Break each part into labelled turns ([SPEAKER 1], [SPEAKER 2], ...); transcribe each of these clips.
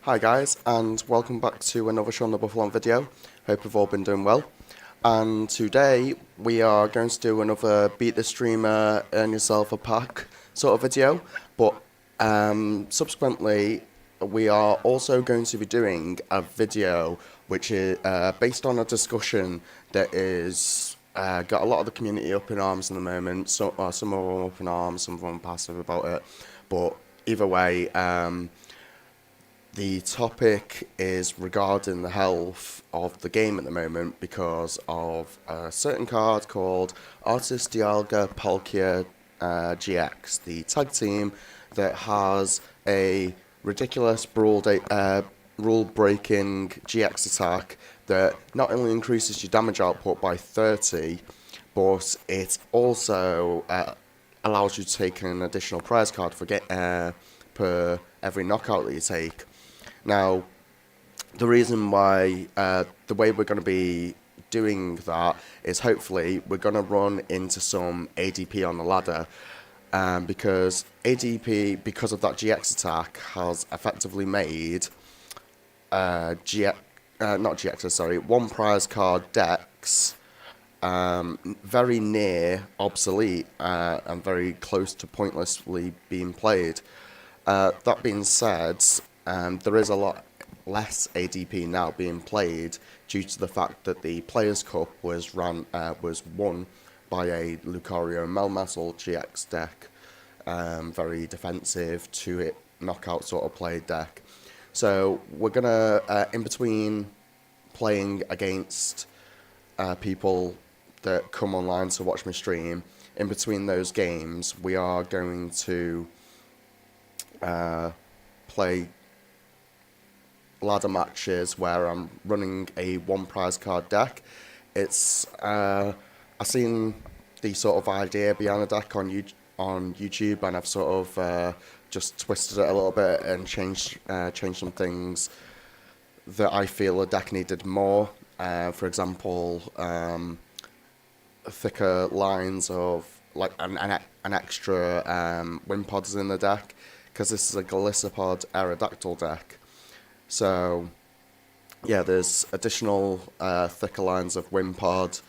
[SPEAKER 1] Hi guys, and welcome back to another Shaun TheBoufflant video. Hope you've all been doing well. And today we are going to do another Beat the Streamer, Earn Yourself a Pack sort of video. But subsequently, we are also going to be doing a video which is based on a discussion that is got a lot of the community up in arms at the moment. So, some of them up in arms, some of them passive about it. But either way, the topic is regarding the health of the game at the moment because of a certain card called RCL Palkia GX, the tag team that has a ridiculous rule-breaking GX attack that not only increases your damage output by 30, but it also allows you to take an additional prize card per every knockout that you take. Now, the reason why, the way we're going to be doing that is hopefully we're going to run into some ADP on the ladder, because ADP, because of that GX attack, has effectively made one prize card decks very near obsolete and very close to pointlessly being played. That being said, there is a lot less ADP now being played due to the fact that the Players' Cup was won by a Lucario Melmetal GX deck, very defensive, two-hit knockout sort of play deck. So we're gonna, in between playing against people that come online to watch me stream, in between those games, we are going to play ladder matches where I'm running a one prize card deck. It's I've seen the sort of idea behind the deck on YouTube, and I've sort of just twisted it a little bit and changed some things that I feel the deck needed more. For example, thicker lines of like an extra Wimpods in the deck, because this is a Galissapod Aerodactyl deck. So, yeah, there's additional thicker lines of Wimpod,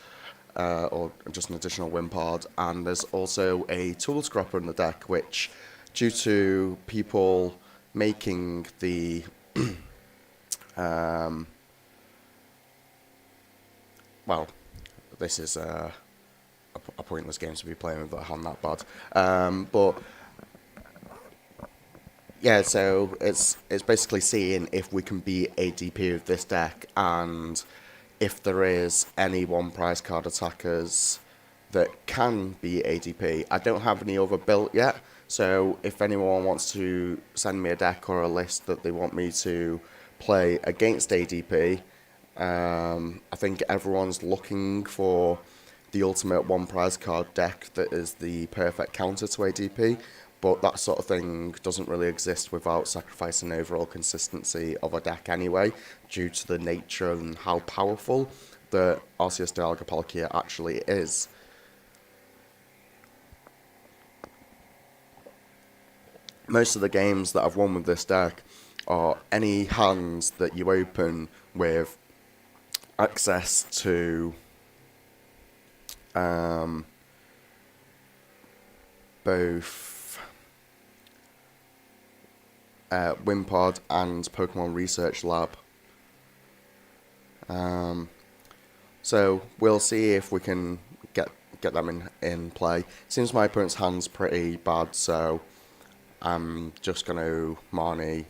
[SPEAKER 1] or just an additional Wimpod, and there's also a Tool Scrapper in the deck, which, due to people making the well, this is a pointless game to be playing with a hand that bad, but yeah, so it's basically seeing if we can beat ADP with this deck, and if there is any one prize card attackers that can beat ADP. I don't have any other built yet, so if anyone wants to send me a deck or a list that they want me to play against ADP, I think everyone's looking for the ultimate one prize card deck that is the perfect counter to ADP. But that sort of thing doesn't really exist without sacrificing overall consistency of a deck anyway, due to the nature and how powerful the Arceus Dialga Palkia actually is. Most of the games that I've won with this deck are any hands that you open with access to both Wimpod and Pokemon Research Lab. So we'll see if we can get them in play. Seems my opponent's hand's pretty bad, so I'm just going to Marnie,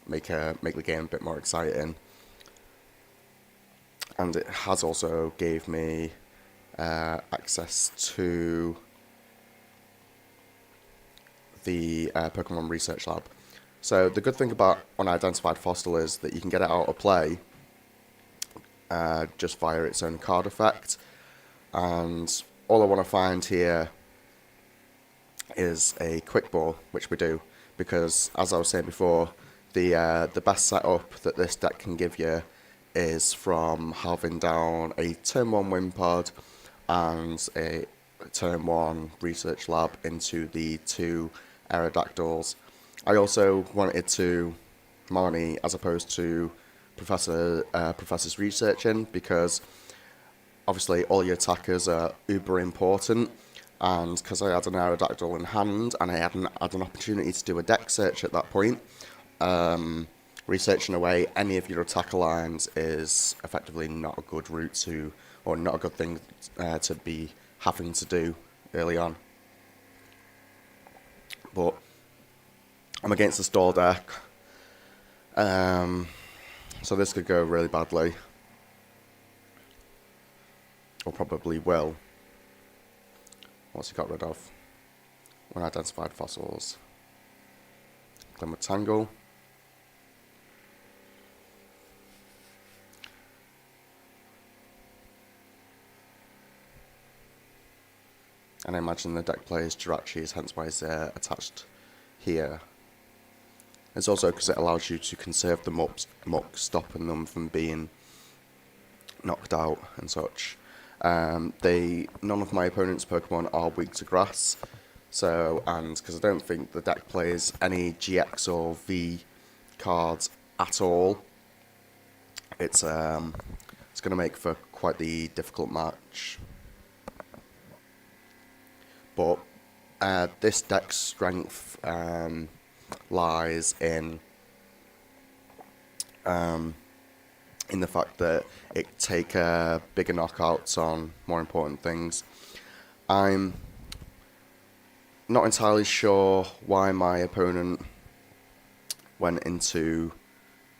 [SPEAKER 1] make the game a bit more exciting. And it has also gave me access to the Pokemon Research Lab. So the good thing about Unidentified Fossil is that you can get it out of play just via its own card effect. And all I want to find here is a Quick Ball, which we do, because as I was saying before, the best setup that this deck can give you is from having down a turn 1 Wimpod and a turn 1 Research Lab into the two Aerodactyls. I also wanted to Marnie as opposed to Professor's researching, because obviously all your attackers are uber important, and because I had an Aerodactyl in hand and I hadn't had an opportunity to do a deck search at that point, researching away any of your attacker lines is effectively not a good route to, or not a good thing to be having to do early on. But I'm against the stall deck, so this could go really badly, or probably will. What's he got rid of? Unidentified fossils. Glimmer Tangle. And I imagine the deck plays Jirachis, hence why it's attached here. It's also because it allows you to conserve the muck, stopping them from being knocked out and such. None of my opponent's Pokemon are weak to grass, so, and because I don't think the deck plays any GX or V cards at all, it's going to make for quite the difficult match. But this deck's strength lies in the fact that it take bigger knockouts on more important things. I'm not entirely sure why my opponent went into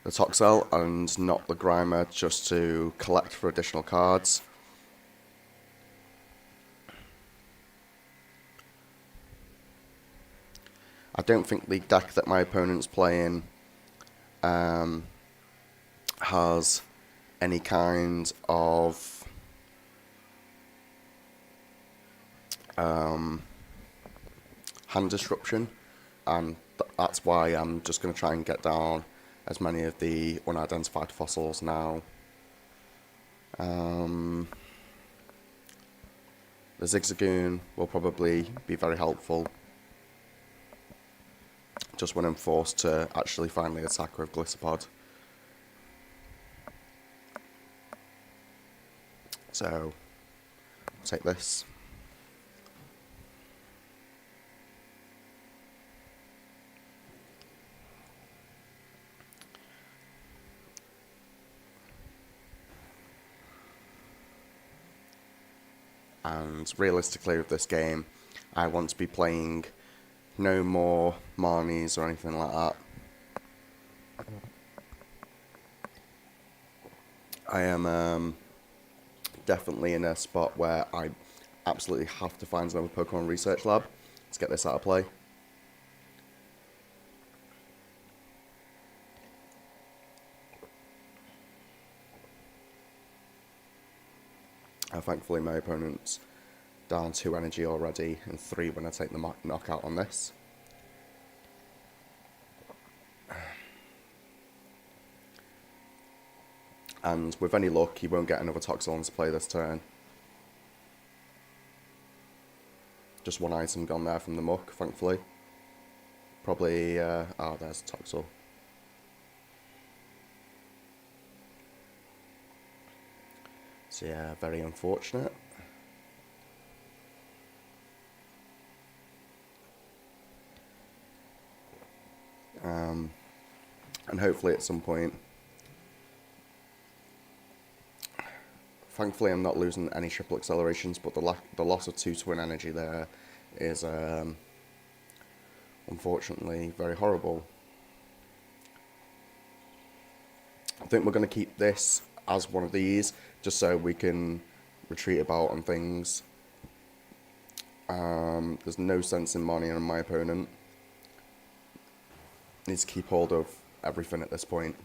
[SPEAKER 1] the Toxel and not the Grimer just to collect for additional cards. I don't think the deck that my opponent's playing has any kind of hand disruption, and that's why I'm just going to try and get down as many of the unidentified fossils now. The Zigzagoon will probably be very helpful, just when I'm forced to actually finally attack with Glissapod. So, I'll take this. And realistically with this game, I want to be playing no more Marnies or anything like that. I am definitely in a spot where I absolutely have to find another Pokemon Research Lab to get this out of play. Thankfully my opponent's down 2 energy already and 3 when I take the knockout on this. And with any luck, he won't get another Toxel to play this turn. Just one item gone there from the muck, thankfully. Probably, oh, there's Toxel. So yeah, very unfortunate. And hopefully at some point, thankfully I'm not losing any triple accelerations, but the loss of 2 twin energy there is unfortunately very horrible. I think we're going to keep this as one of these, just so we can retreat about on things. There's no sense in Marnie and my opponent. Needs to keep hold of everything at this point.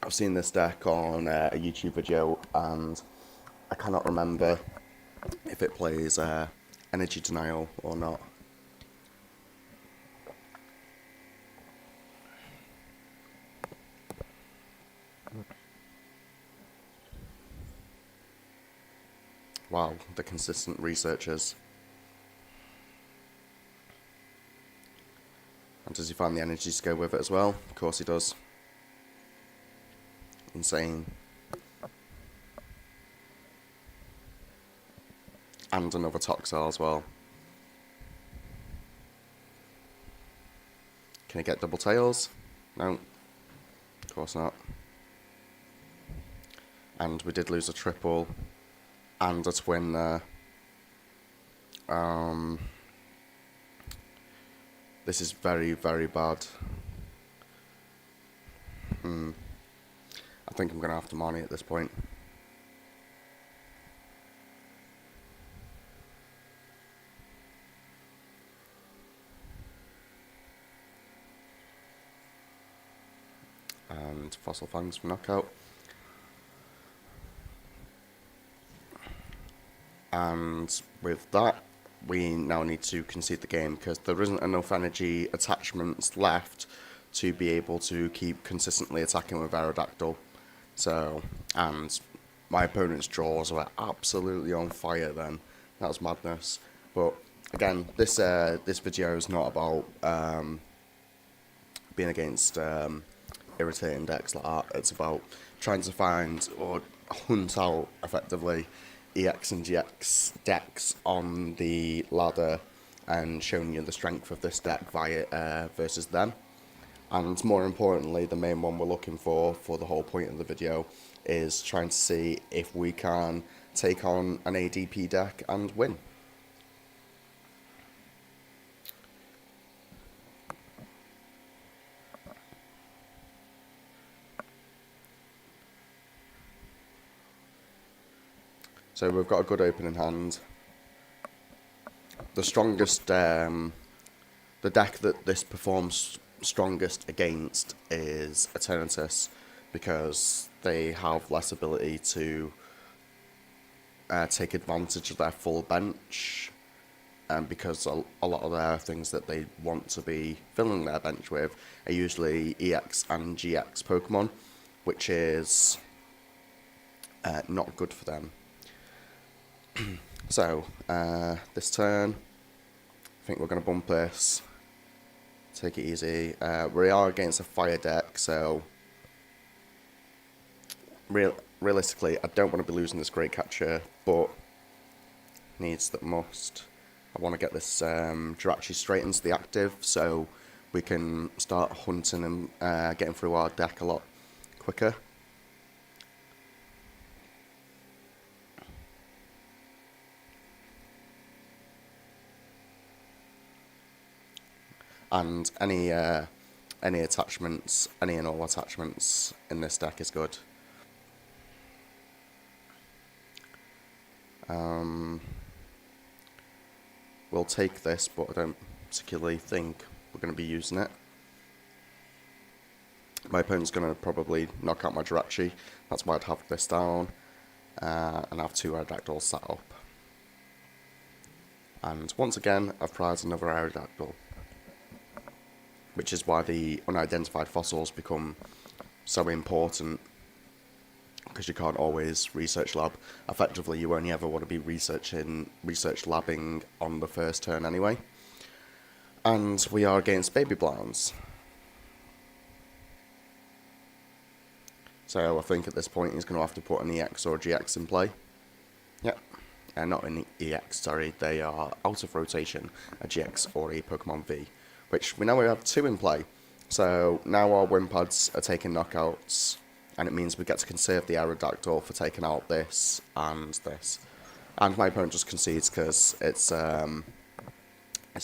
[SPEAKER 1] I've seen this deck on a YouTube video, and I cannot remember if it plays Energy Denial or not. Wow, the consistent researchers. And does he find the energy to go with it as well? Of course he does. Insane. And another Toxel as well. Can he get double tails? No. Of course not. And we did lose a triple and a twin there. This is very, very bad. I think I'm going to have to Marnie at this point. And Fossil Fangs for knockout. And with that, we now need to concede the game because there isn't enough energy attachments left to be able to keep consistently attacking with Aerodactyl. So, and my opponent's draws were absolutely on fire then. That was madness. But again, this video is not about being against irritating decks like that. It's about trying to find or hunt out effectively EX and GX decks on the ladder and showing you the strength of this deck versus them. And more importantly, the main one we're looking for the whole point of the video is trying to see if we can take on an ADP deck and win. So we've got a good opening hand. The strongest, the deck that this performs strongest against is Eternatus because they have less ability to take advantage of their full bench, and because a lot of their things that they want to be filling their bench with are usually EX and GX Pokemon, which is not good for them. So, this turn, I think we're going to bump this, take it easy. We are against a fire deck, so realistically, I don't want to be losing this Great Catcher, but needs that must. I want to get this Jirachi straight into the active, so we can start hunting and getting through our deck a lot quicker. And any attachments, any and all attachments in this deck is good. We'll take this, but I don't particularly think we're going to be using it. My opponent's going to probably knock out my Jirachi. That's why I'd have this down and have two Aerodactyls set up. And once again, I've prized another Aerodactyl, which is why the unidentified fossils become so important, because you can't always research lab. Effectively, you only ever want to be research labbing on the first turn anyway. And we are against Baby Blowns. So I think at this point he's going to have to put an EX or a GX in play. Yep. Not an EX, sorry. They are out of rotation, a GX or a Pokemon V, which we now have two in play. So now our Wimpads are taking knockouts, and it means we get to conserve the Aerodactyl for taking out this and this. And my opponent just concedes because it's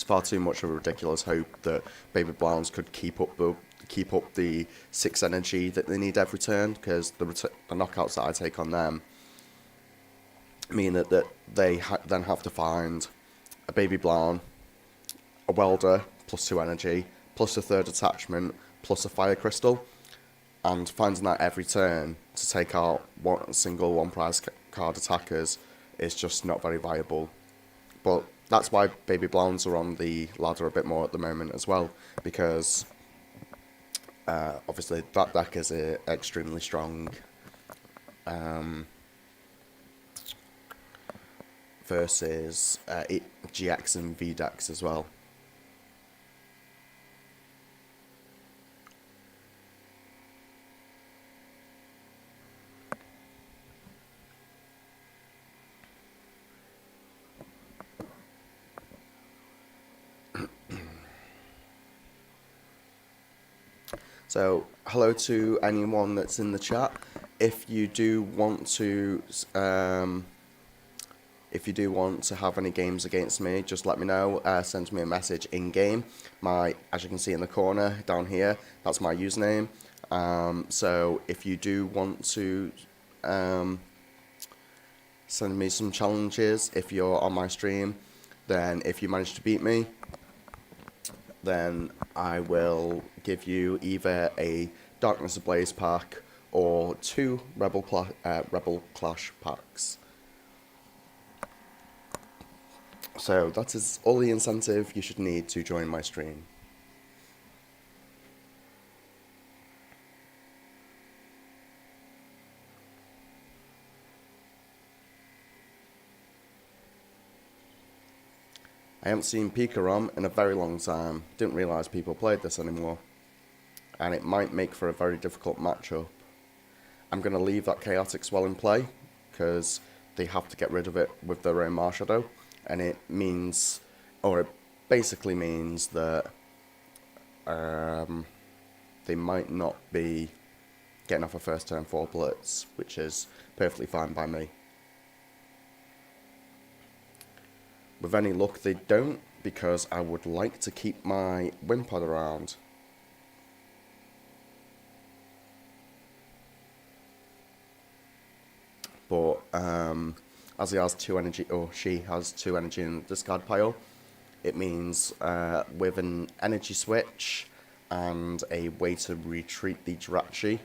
[SPEAKER 1] far too much of a ridiculous hope that Baby Blowns could keep up the 6 energy that they need every turn, because the knockouts that I take on them mean that they then have to find a Baby Blown, a Welder, plus 2 energy, plus a third attachment, plus a Fire Crystal, and finding that every turn to take out one prize card attackers is just not very viable. But that's why Baby Blowns are on the ladder a bit more at the moment as well, because obviously that deck is extremely strong. versus GX and V decks as well. So, hello to anyone that's in the chat. If you do want to, have any games against me, just let me know. Send me a message in game. As you can see in the corner down here, that's my username. So if you do want to send me some challenges, if you're on my stream, then if you manage to beat me, then I will give you either a Darkness Ablaze pack or 2 Rebel Clash packs. So that is all the incentive you should need to join my stream. I haven't seen Pikarom in a very long time. Didn't realise people played this anymore. And it might make for a very difficult matchup. I'm going to leave that Chaotic Swell in play, because they have to get rid of it with their own Marshadow. And it means, or it basically means that they might not be getting off a first turn 4 Blitz, which is perfectly fine by me. With any luck they don't, because I would like to keep my Wimpod around. But as he has 2 energy, or she has 2 energy in the discard pile, it means with an energy switch and a way to retreat the Jirachi.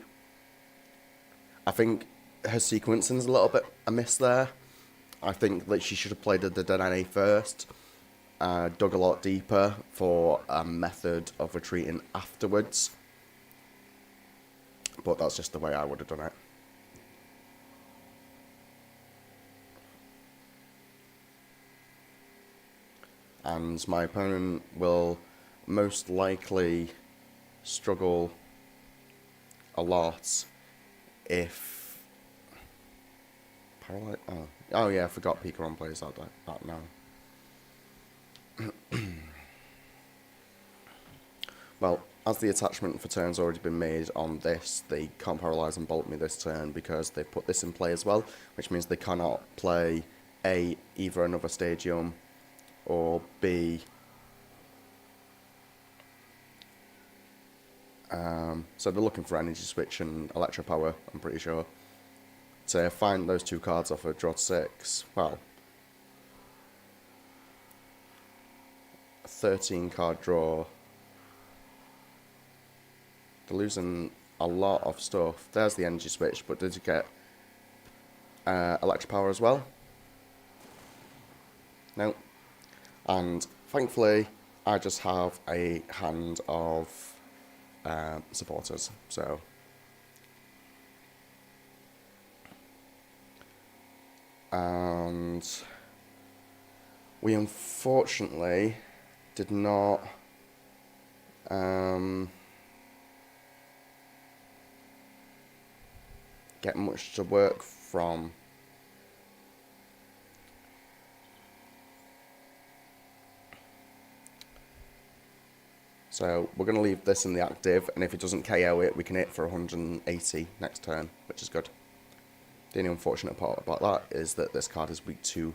[SPEAKER 1] I think her sequencing is a little bit amiss there. I think that she should have played the Dedenne first, dug a lot deeper for a method of retreating afterwards. But that's just the way I would have done it. And my opponent will most likely struggle a lot if... Oh yeah, I forgot Pikarom plays that now. Well, as the attachment for turn's already been made on this, they can't paralyse and bolt me this turn because they've put this in play as well, which means they cannot play A, either another Stadium, or B, so they're looking for Energy Switch and Electro Power, I'm pretty sure. To find those 2 cards off a draw to 6, well, a 13 card draw. They're losing a lot of stuff. There's the Energy Switch, but did you get Electro Power as well? No. And thankfully, I just have a hand of supporters, so... And we unfortunately did not get much to work from. So we're going to leave this in the active, and if it doesn't KO it, we can hit for 180 next turn, which is good. The only unfortunate part about that is that this card is weak to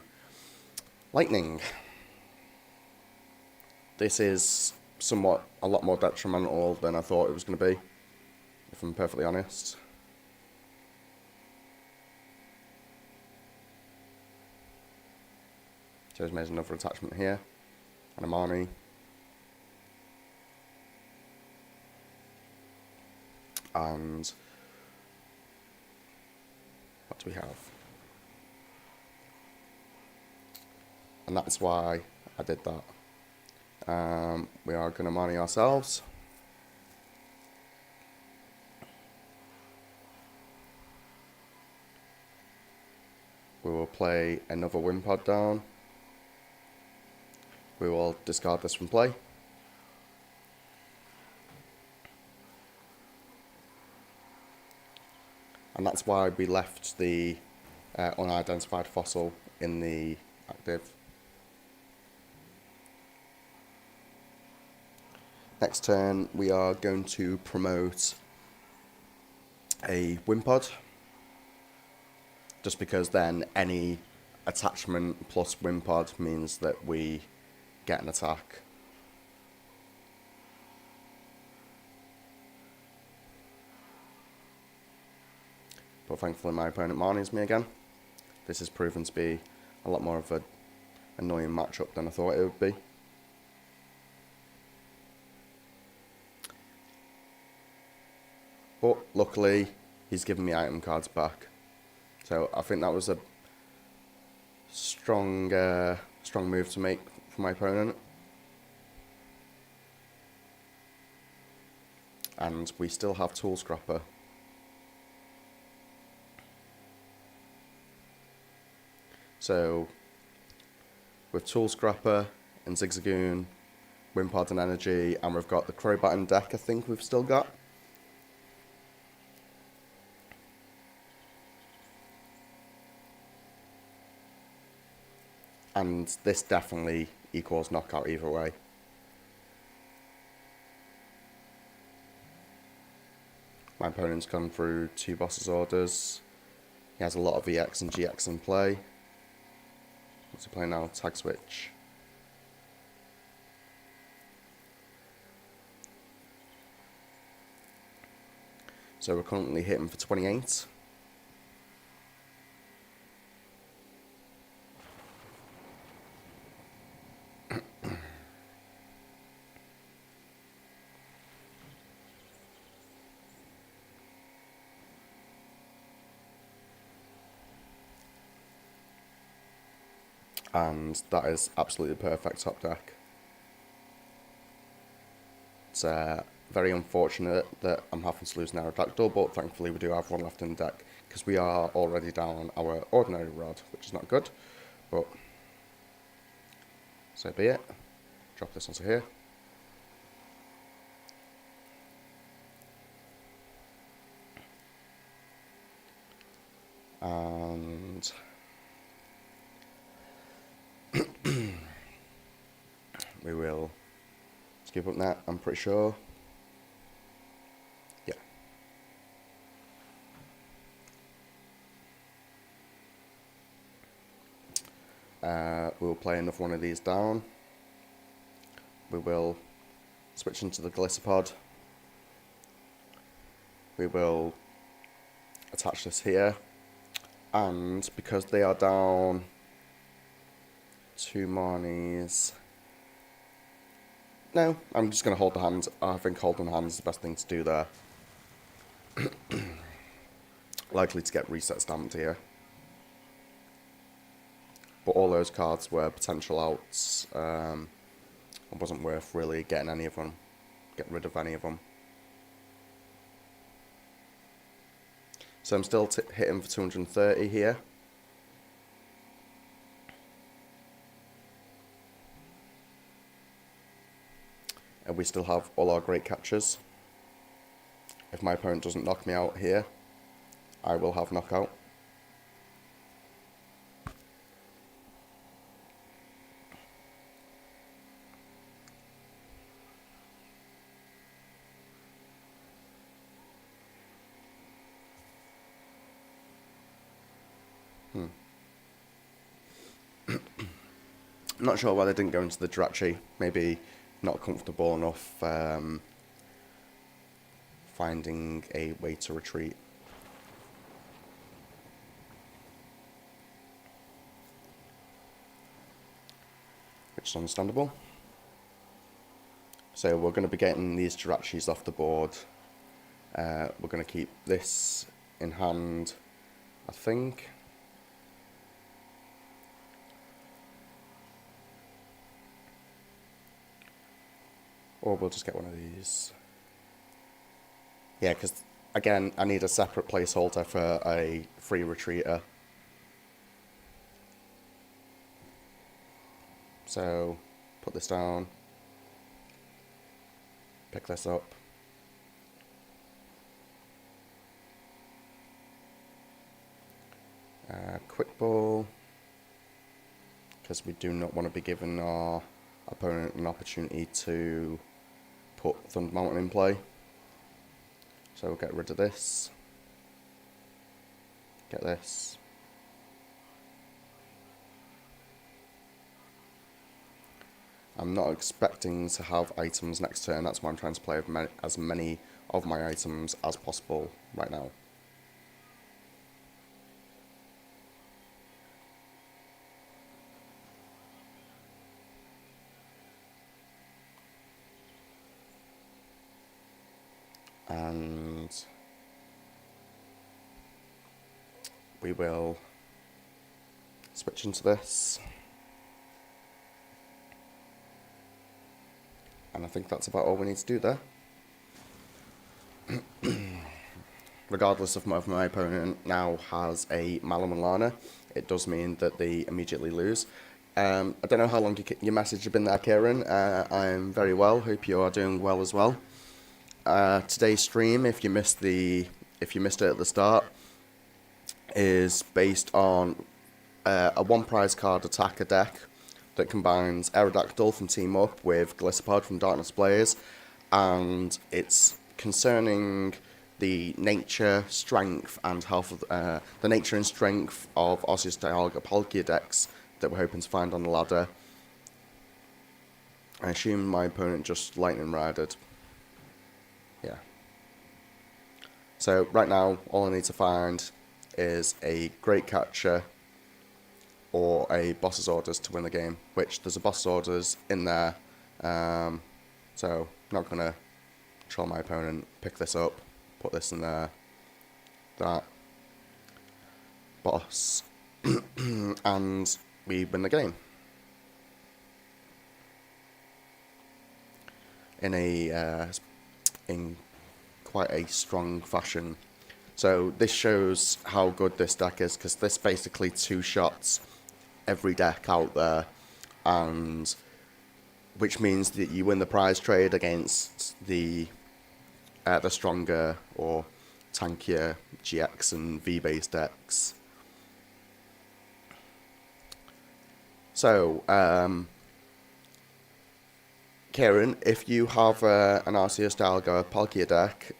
[SPEAKER 1] Lightning. This is somewhat a lot more detrimental than I thought it was going to be, if I'm perfectly honest. So he's made another attachment here, and a Marnie. And what do we have? And that's why I did that. We are going to Marnie ourselves. We will play another win pod down. We will discard this from play. And that's why we left the unidentified fossil in the active. Next turn, we are going to promote a win pod, just because then any attachment plus win pod means that we get an attack. But thankfully my opponent Marnies me again. This has proven to be a lot more of an annoying matchup than I thought it would be. But luckily he's given me item cards back. So I think that was a strong move to make for my opponent. And we still have Tool Scrapper. So with Tool Scrapper and Zigzagoon, Wimpod and Energy, and we've got the Crobat and deck I think we've still got. And this definitely equals knockout either way. My opponent's gone through 2 boss's orders. He has a lot of EX and GX in play. What's he playing now? Tag switch. So we're currently hitting for 28. And that is absolutely perfect top deck. It's very unfortunate that I'm having to lose an Aerodactyl, but thankfully we do have one left in the deck, because we are already down our ordinary rod, which is not good, but so be it. Drop this onto here. And we will skip up that, I'm pretty sure. Yeah. We'll play another one of these down. We will switch into the Gliscopod. We will attach this here. And because they are down 2 Marnies... No, I'm just going to hold the hand. I think holding the hand is the best thing to do there. Likely to get reset stamped here. But all those cards were potential outs. It wasn't worth really getting any of them. Get rid of any of them. So I'm still hitting for 230 here. And we still have all our great catches. If my opponent doesn't knock me out here, I will have knockout. Not sure why they didn't go into the Jirachi. Maybe not comfortable enough finding a way to retreat. Which is understandable. So we're going to be getting these Jirachis off the board. We're going to keep this in hand, I think. Or we'll just get one of these. Yeah, because, again, I need a separate placeholder for a free retreater. So, put this down, pick this up. Quick ball, because we do not want to be giving our opponent an opportunity to put Thunder Mountain in play. So we'll get rid of this. Get this. I'm not expecting to have items next turn, that's why I'm trying to play as many of my items as possible right now. And we will switch into this. And I think that's about all we need to do there. Regardless of whether my opponent now has a Malamalana, it does mean that they immediately lose. I don't know how long your message has been there, Kieran. I'm very well. Hope you are doing well as well. Today's stream, if you missed it at the start, is based on a one prize card attacker deck that combines Aerodactyl from Team Up with Glissapod from Darkness Blaze, and it's concerning the nature, strength, and health of the nature and strength of Osseous Dialga Palkia decks that we're hoping to find on the ladder. I assume my opponent just lightning rided. Yeah. So right now, all I need to find is a Great Catcher or a Boss's Orders to win the game, which there's a Boss's Orders in there. So not going to control my opponent, pick this up, put this in there, that, boss, and we win the game. In quite a strong fashion. So this shows how good this deck is, because this basically two-shots every deck out there, and which means that you win the prize trade against the stronger or tankier GX and V-based decks. So, Kieran, if you have an RCL Dialga Palkia deck,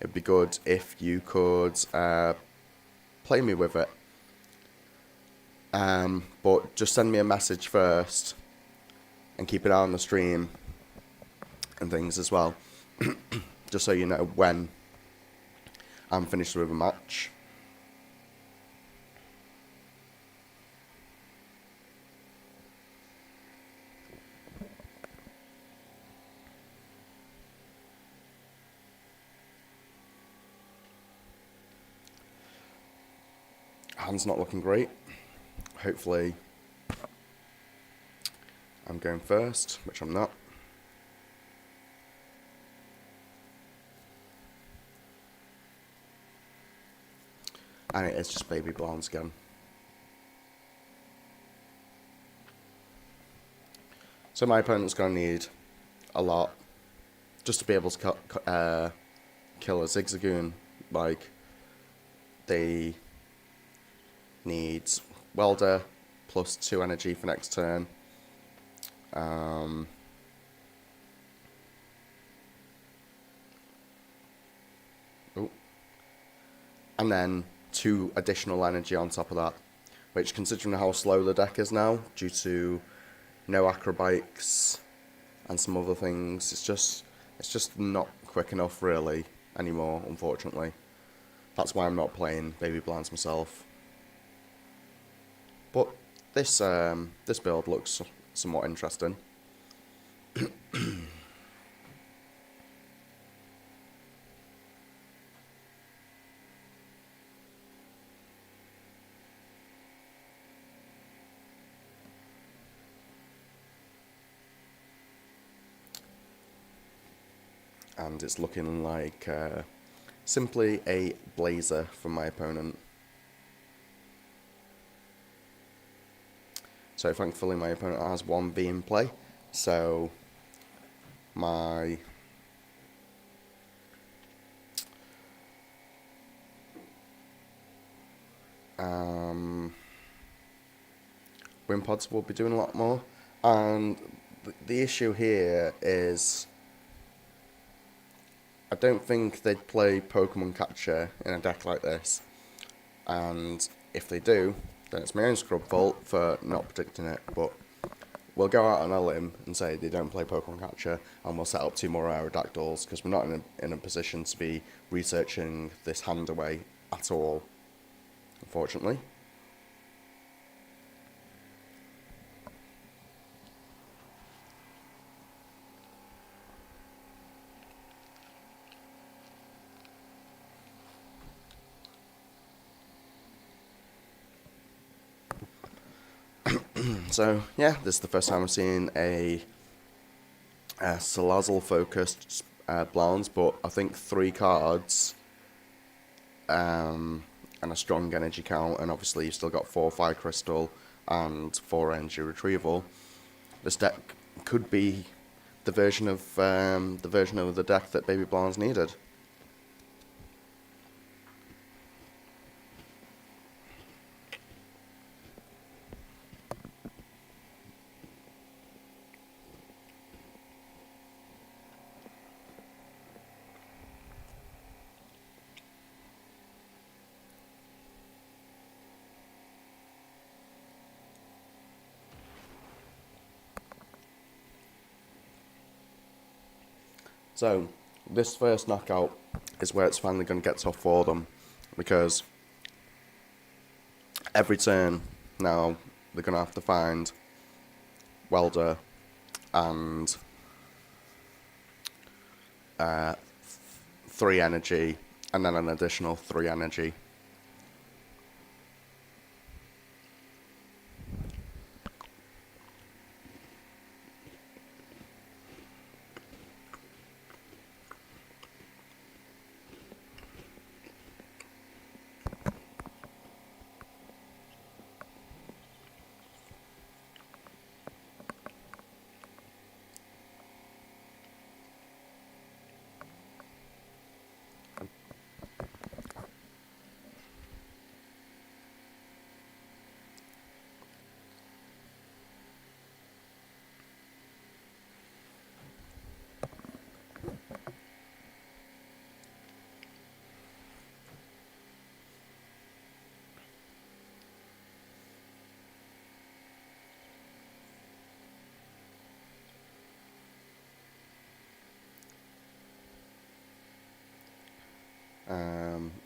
[SPEAKER 1] it'd be good if you could play me with it. But just send me a message first and keep it out on the stream and things as well. Just so you know when I'm finished with a match. Hand's not looking great. Hopefully I'm going first, which I'm not. And it is just Baby Blondes again. So my opponent's going to need a lot just to be able to kill a Zigzagoon. Like, they need Welder plus 2 energy for next turn. And then 2 additional energy on top of that, which, considering how slow the deck is now, due to no acrobikes and some other things, it's just not quick enough really anymore, unfortunately. That's why I'm not playing Baby Blinds myself. But this build looks somewhat interesting. And it's looking like simply a Blazer from my opponent. So thankfully my opponent has 1V in play. So my win pods will be doing a lot more. And the issue here is I don't think they'd play Pokemon Catcher in a deck like this. And if they do, then it's my own scrub fault for not predicting it. But we'll go out on a limb and say they don't play Pokemon Catcher, and we'll set up 2 more Aerodactyls, because we're not in a position to be researching this hand away at all, unfortunately. So yeah, this is the first time I've seen a Salazzle focused Blans, but I think 3 cards and a strong energy count, and obviously you've still got 4 Fire Crystal and 4 Energy Retrieval. This deck could be the version of the deck that Baby Blans needed. So, this first knockout is where it's finally going to get tough for them, because every turn now they're going to have to find Welder and 3 energy, and then an additional 3 energy.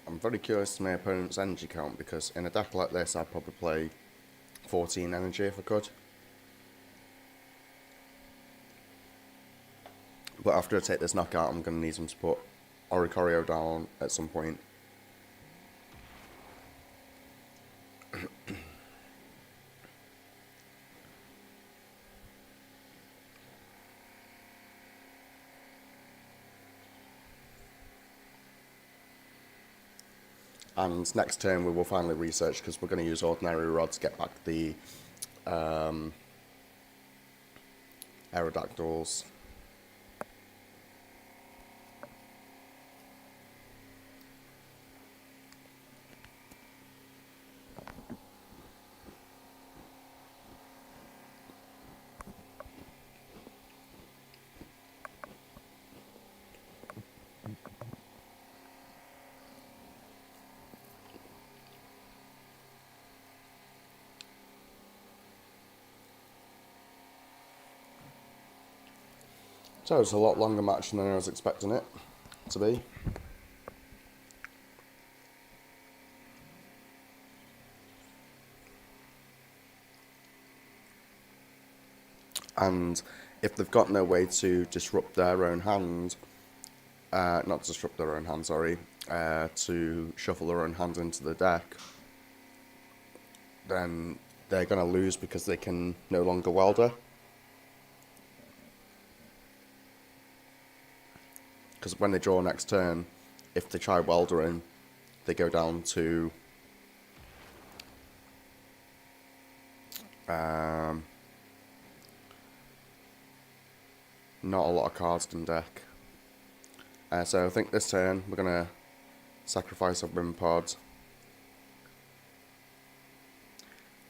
[SPEAKER 1] I'm very curious to my opponent's energy count, because in a deck like this I'd probably play 14 energy if I could. But after I take this knockout, I'm going to need him to put Oricorio down at some point. And next turn we will finally research, because we're going to use Ordinary Rod to get back the Aerodactyls. So it's a lot longer match than I was expecting it to be. And if they've got no way to disrupt their own hand, not disrupt their own hand, sorry, to shuffle their own hand into the deck, then they're going to lose, because they can no longer welder. Because when they draw next turn, if they try weldering, they go down to Um, not a lot of cards in deck. So I think this turn we're going to sacrifice a Rim Pod.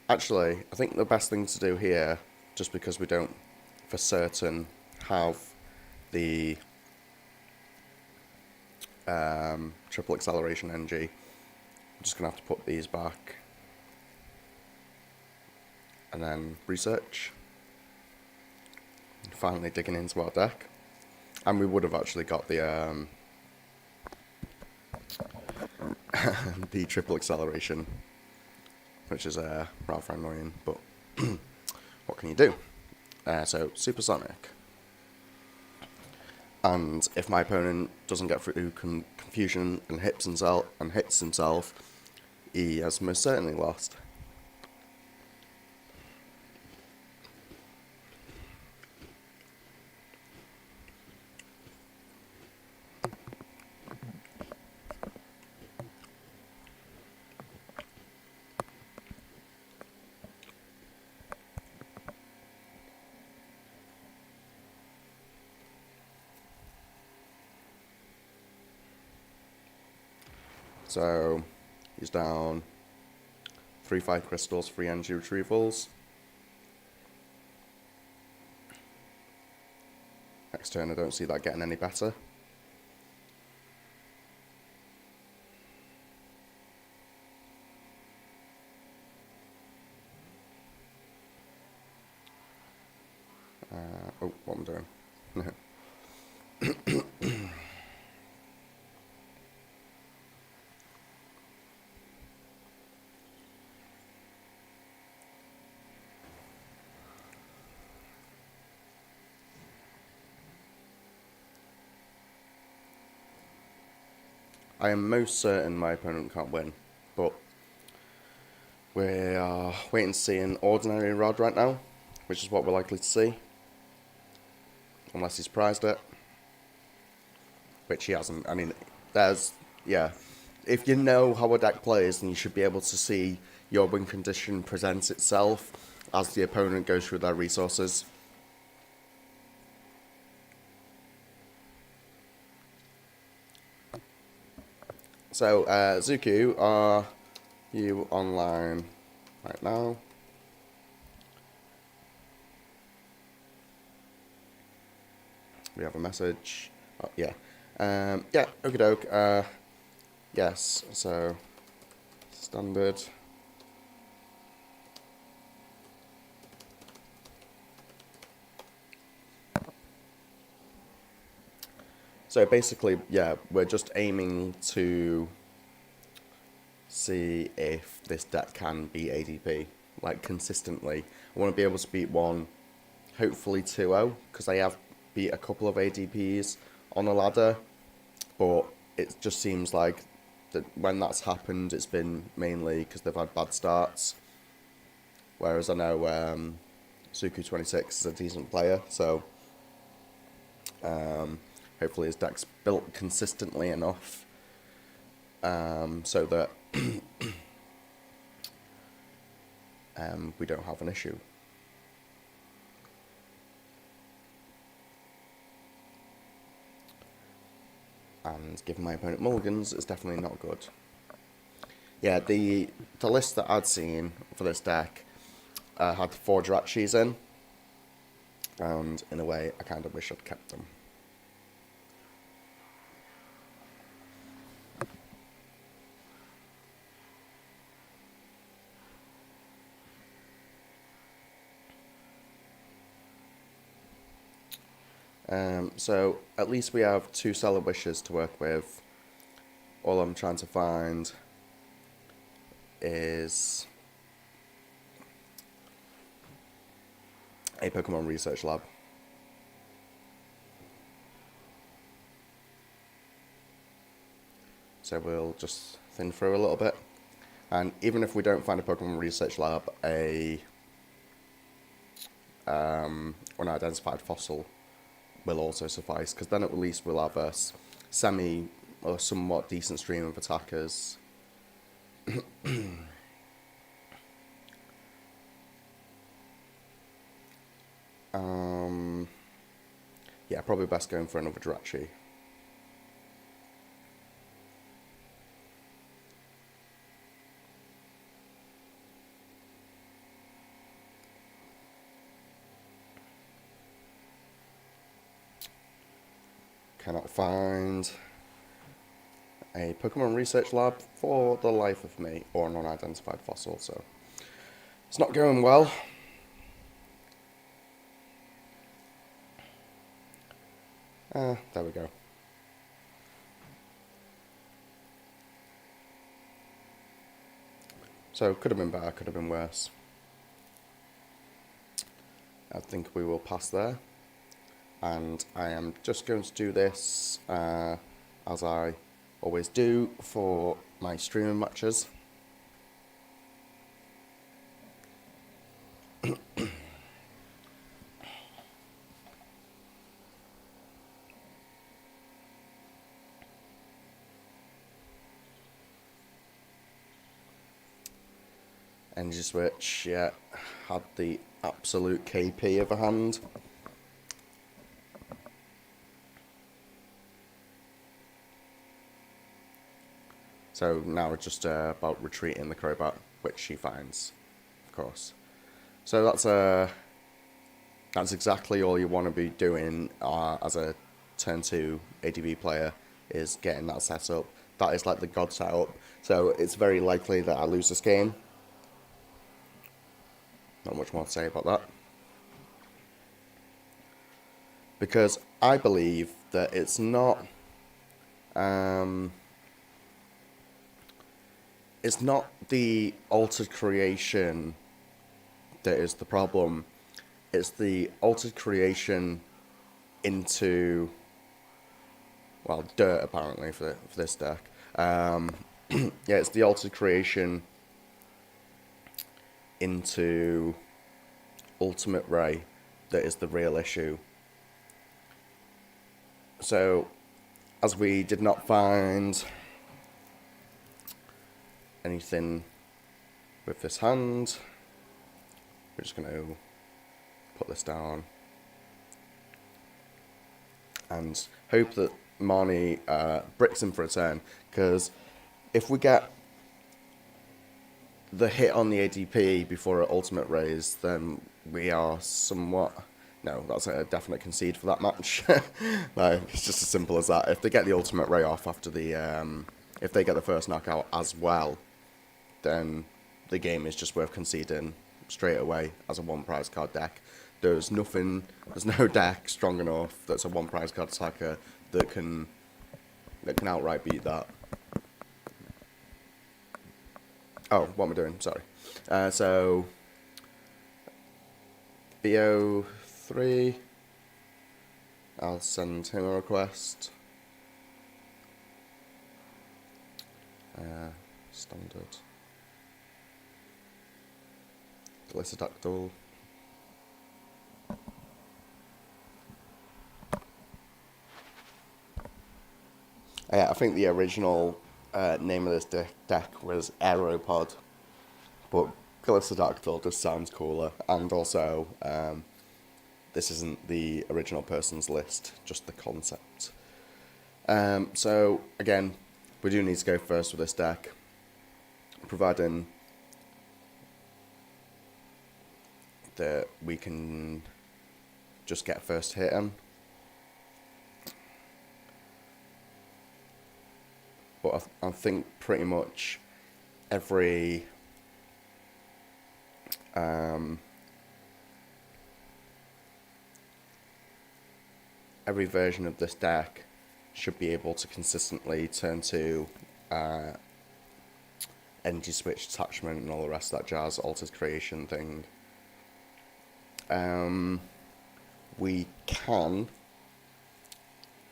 [SPEAKER 1] Actually, I think the best thing to do here, just because we don't for certain have the triple acceleration NG, I'm just going to have to put these back and then research. Finally digging into our deck. And we would have actually got the the triple acceleration, which is rather annoying, but what can you do? So supersonic, and if my opponent doesn't get through confusion and hits himself, he has most certainly lost. So he's down 3/5 crystals, 3 energy retrievals. Next turn I don't see that getting any better. Oh, what am I doing? I am most certain my opponent can't win, but we are waiting to see an ordinary rod right now, which is what we're likely to see, unless he's prized it, which he hasn't. I mean, if you know how a deck plays, then you should be able to see your win condition present itself as the opponent goes through their resources. So, Zuku, are you online right now? We have a message. Oh, yeah. Yeah, okie doke. Yes, so, standard. So basically, yeah, we're just aiming to see if this deck can beat ADP, like, consistently. I want to be able to beat one, hopefully 2-0, because I have beat a couple of ADPs on a ladder, but it just seems like that when that's happened, it's been mainly because they've had bad starts. Whereas I know Suku26 is a decent player, so hopefully his deck's built consistently enough so that we don't have an issue. And giving my opponent mulligans is definitely not good. Yeah, the list that I'd seen for this deck had 4 Jirachis in, and in a way I kind of wish I'd kept them. So at least we have 2 Stellar Wishes to work with. All I'm trying to find is a Pokemon Research Lab. So we'll just thin through a little bit. And even if we don't find a Pokemon Research Lab, a unidentified fossil will also suffice, because then at least we'll have a semi or somewhat decent stream of attackers. Yeah, probably best going for another Jirachi. Cannot find a Pokemon research lab for the life of me, or an unidentified fossil, so it's not going well. There we go. So, could have been better, could have been worse. I think we will pass there. And I am just going to do this as I always do for my streaming matches. Energy Switch, yeah, had the absolute KP of a hand. So now it's just about retreating the Crobat, which she finds, of course. So that's exactly all you want to be doing as a turn 2 ADV player, is getting that set up. That is like the god setup. So it's very likely that I lose this game. Not much more to say about that. Because I believe that it's not the altered creation that is the problem. It's the altered creation into, well, dirt apparently for this deck. Yeah, it's the altered creation into Ultimate Ray that is the real issue. So, as we did not find anything with this hand, we're just going to put this down and hope that Marnie bricks him for a turn, because if we get the hit on the ADP before an ultimate raise, then we are somewhat... No, that's a definite concede for that match. No, it's just as simple as that. If they get the ultimate ray off after the... if they get the first knockout as well, then the game is just worth conceding straight away as a one prize card deck. There's no deck strong enough that's a one prize card attacker that can outright beat that. Oh, what am I doing? Sorry. So, BO3, I'll send him a request. Standard. Glycidactyl. I think the original name of this deck was Aeropod, but Glycidactyl just sounds cooler, and also this isn't the original person's list, just the concept. So again, we do need to go first with this deck, providing that we can just get first hit in. But I think pretty much every version of this deck should be able to consistently turn to energy switch attachment and all the rest of that jazz, altered creation thing. We can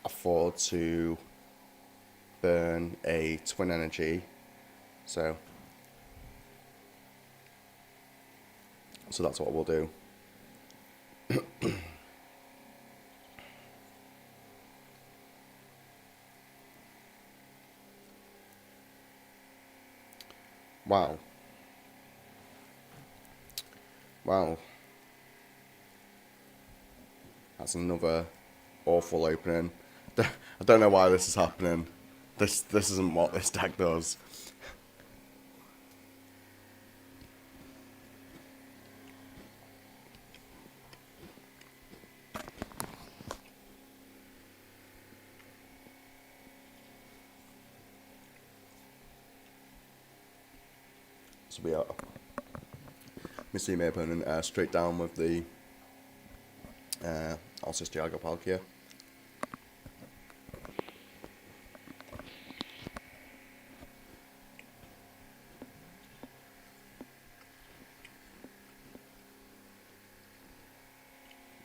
[SPEAKER 1] afford to burn a twin energy, so that's what we'll do. Wow. That's another awful opening. I don't know why this is happening. This isn't what this deck does. So we see my opponent straight down with the Alcis Jago Palkia.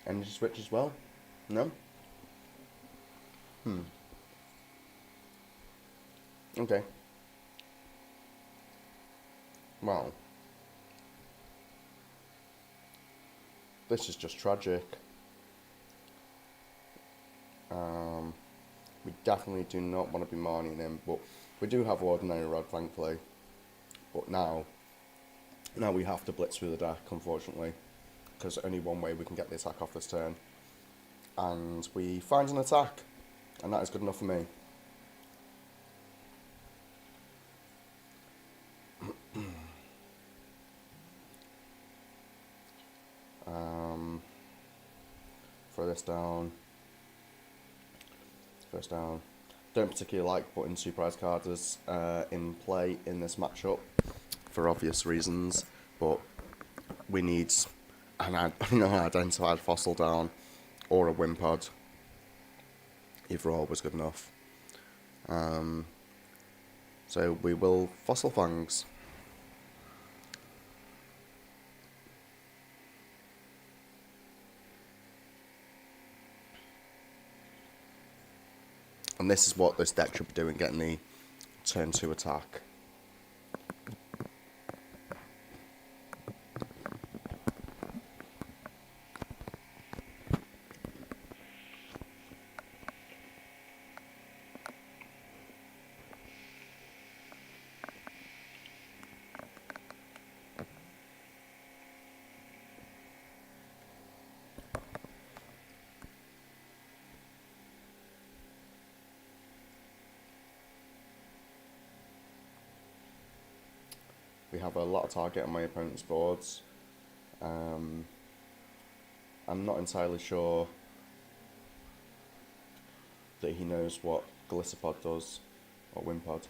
[SPEAKER 1] Energy switch as well? No? Okay. Well, this is just tragic. We definitely do not want to be mining him, but we do have Ordinary Rod, thankfully. But now we have to blitz through the deck, unfortunately, because only one way we can get the attack off this turn. And we find an attack, and that is good enough for me. Throw this down. First down. Don't particularly like putting 2 prize cards in play in this matchup for obvious reasons, but we need an identified fossil down or a Wimpod. Either or was good enough. So we will Fossil Fangs. And this is what this deck should be doing, getting the turn 2 attack. We have a lot of target on my opponent's boards. I'm not entirely sure that he knows what Glissapod does, or Wimpod.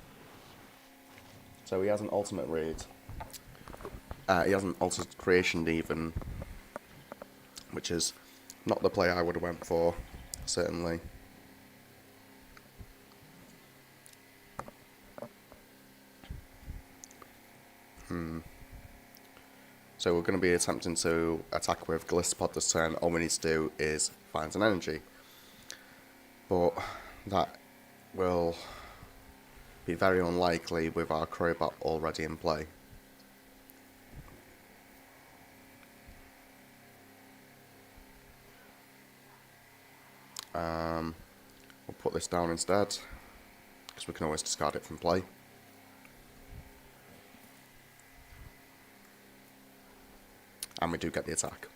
[SPEAKER 1] So he has an ultimate raid. He has an altered creation even, which is not the play I would have went for, certainly. So we're going to be attempting to attack with Glissapod this turn. All we need to do is find an energy. But that will be very unlikely with our Crobat already in play. We'll put this down instead, because we can always discard it from play. And we do get the attack,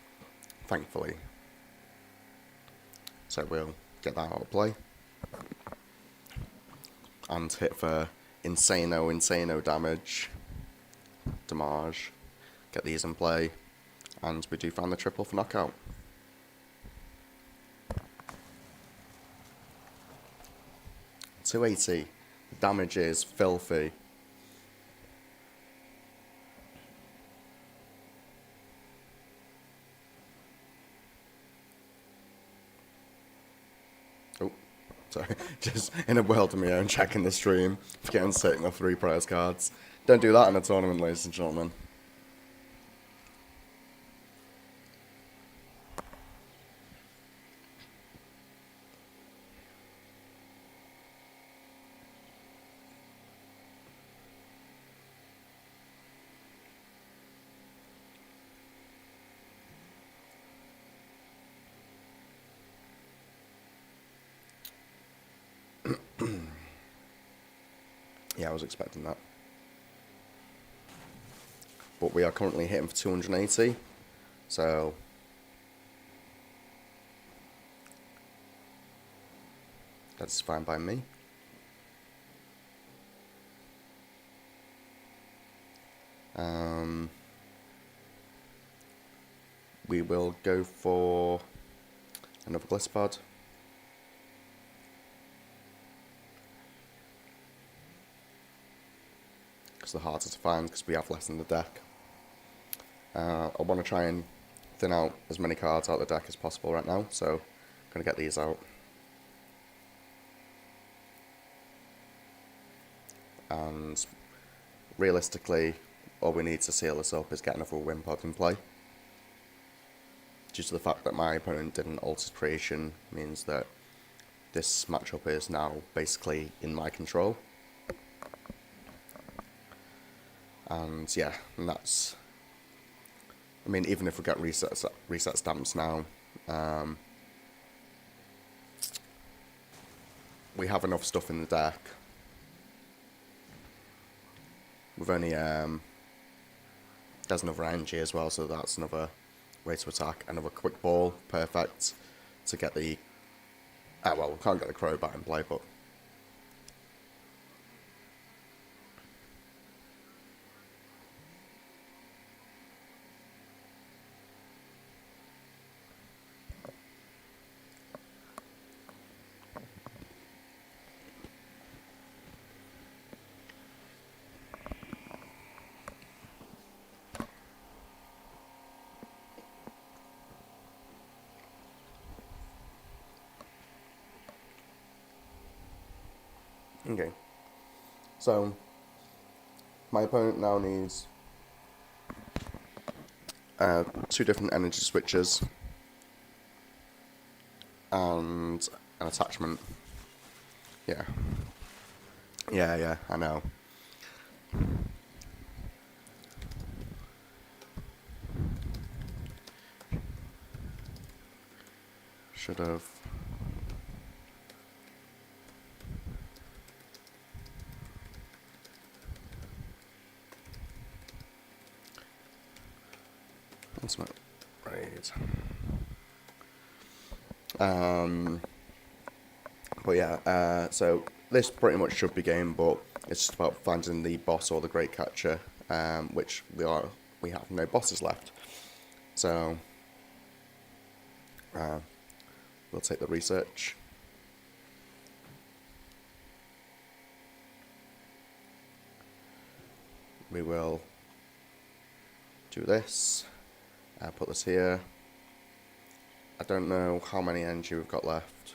[SPEAKER 1] thankfully. So we'll get that out of play. And hit for insano damage. Damage. Get these in play. And we do find the triple for knockout. $280. Damage is filthy. Oh, sorry. Just in a world of my own, checking the stream, forgetting to take my 3 prize cards. Don't do that in a tournament, ladies and gentlemen. Yeah, I was expecting that. But we are currently hitting for 280. So That's fine by me. We will go for another Glisspod. Because they're harder to find because we have less in the deck. I want to try and thin out as many cards out of the deck as possible right now, so I'm going to get these out. And realistically, all we need to seal this up is get another Wimpod in play. Due to the fact that my opponent didn't alter creation, means that this matchup is now basically in my control. And yeah, and that's... I mean, even if we get reset stamps now, we have enough stuff in the deck. We've only... there's another NG as well, so that's another way to attack. Another quick ball, perfect, to get the... well, we can't get the crowbar in play, but... Okay, so my opponent now needs 2 different energy switches and an attachment. Yeah, I know. Should have... That's not right. But yeah, so this pretty much should be game, but it's just about finding the boss or the great catcher, which we have no bosses left. So we'll take the research. We will do this. Put this here. I don't know how many energy we've got left.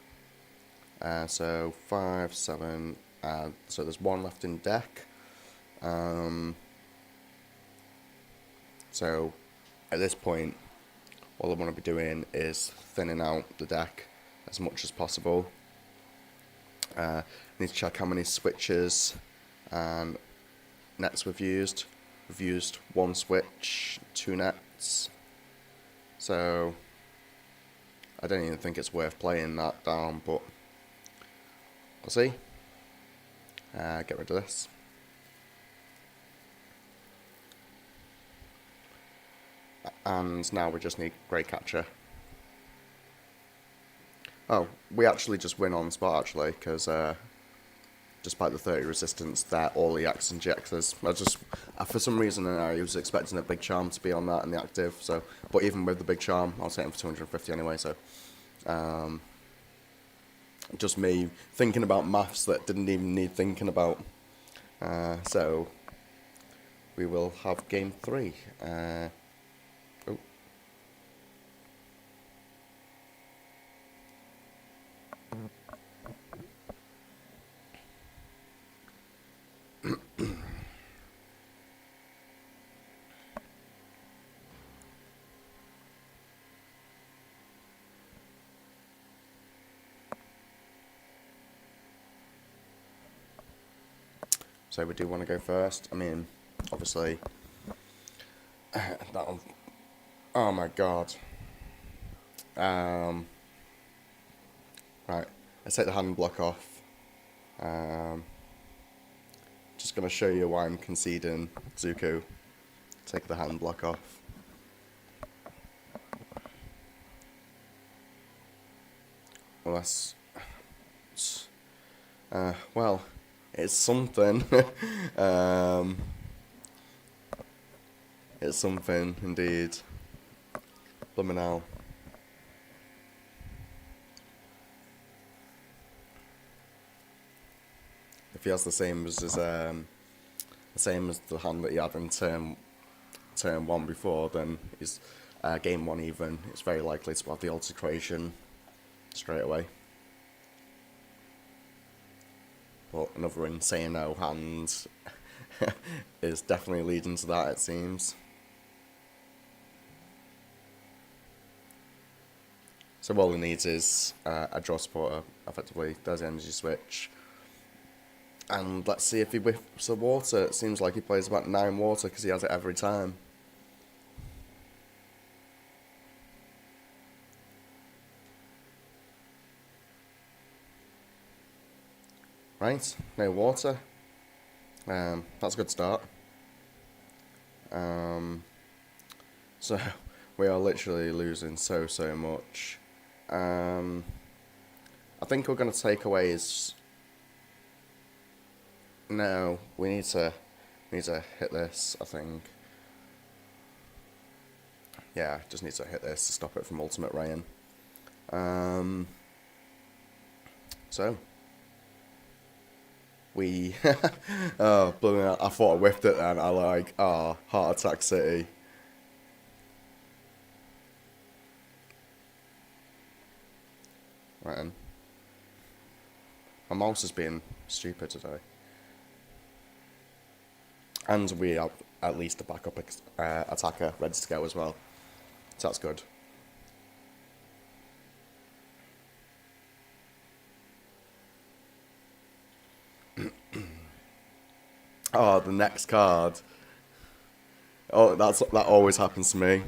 [SPEAKER 1] So 5, 7. So there's 1 left in deck. So at this point, all I want to be doing is thinning out the deck as much as possible. I need to check how many switches and nets we've used. We've used 1 switch, 2 nets. So I don't even think it's worth playing that down, but we'll see. Get rid of this. And now we just need Grey Catcher. Oh, we actually just win on the spot, actually, because despite the 30 resistance, they're all EX and GXs. For some reason, I was expecting a big charm to be on that and the active. So, but even with the big charm, I was hitting for 250 anyway. So, just me thinking about maths that didn't even need thinking about. So, we will have game 3. So we do want to go first. I mean, obviously, that'll... Oh my god. Right, let's take the hand block off. Just going to show you why I'm conceding Zuko. Take the hand block off. Unless... Well, it's something. um, it's something, indeed. Blooming hell. If he has the same as the hand that he had in turn one before, then he's game one even. It's very likely to have the altercation straight away. But another insane no hand is definitely leading to that, it seems. So all he needs is a draw supporter, effectively. There's the energy switch. And let's see if he whiffs the water. It seems like he plays about 9 water because he has it every time. Right, no water. That's a good start. So we are literally losing so much. I think we're going to take away his... No, we need to hit this, I think. Yeah, just need to hit this to stop it from ultimate raying. So we oh, blooming hell, I thought I whiffed it then. Heart attack city. Right then. My mouse is being stupid today. And we have at least a backup attacker ready to go as well. So that's good. Oh, the next card. Oh, that always happens to me.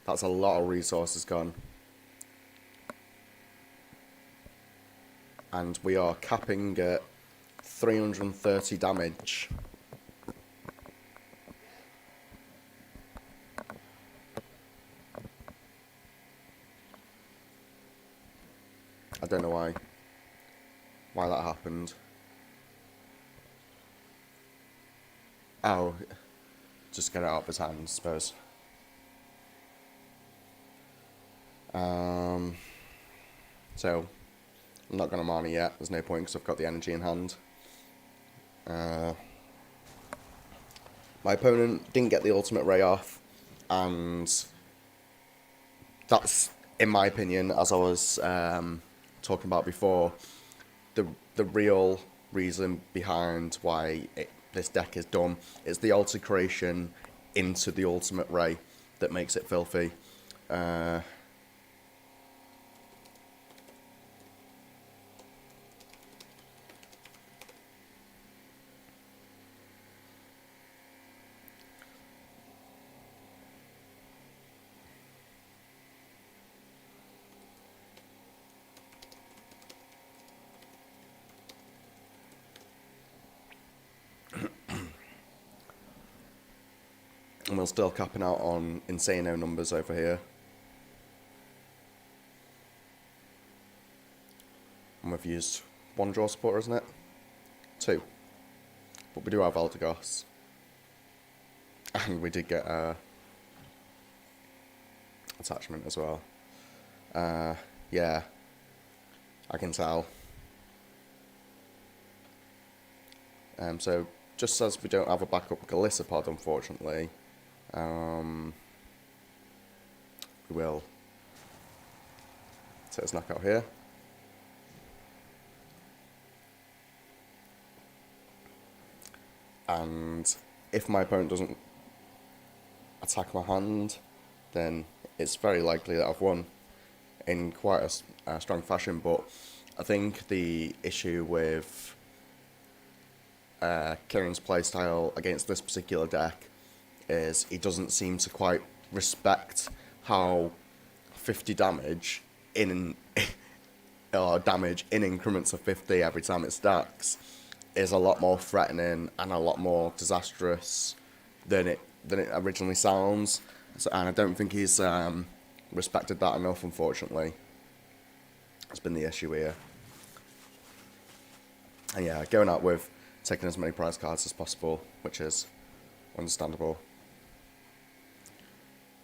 [SPEAKER 1] That's a lot of resources gone. And we are capping at 330 damage. I don't know why that happened. Oh, just get it out of his hands, I suppose. So, I'm not going to mana yet. There's no point because I've got the energy in hand. My opponent didn't get the ultimate ray off, and that's, in my opinion, as I was talking about before, the real reason behind why this deck is dumb is the alteration into the ultimate ray that makes it filthy. And we're still capping out on insano numbers over here. And we've used 1 draw supporter, isn't it? 2. But we do have Eldegoss. And we did get attachment as well. Yeah, I can tell. So, just as we don't have a backup Galissapod, unfortunately, we will take this knockout here. And if my opponent doesn't attack my hand, then it's very likely that I've won. in quite a strong fashion. But I think the issue with Kieran's playstyle against this particular deck is he doesn't seem to quite respect how 50 damage in or damage in increments of 50 every time it stacks is a lot more threatening and a lot more disastrous than it originally sounds. So, and I don't think he's respected that enough, unfortunately. That's been the issue here. And yeah, going out with taking as many prize cards as possible, which is understandable.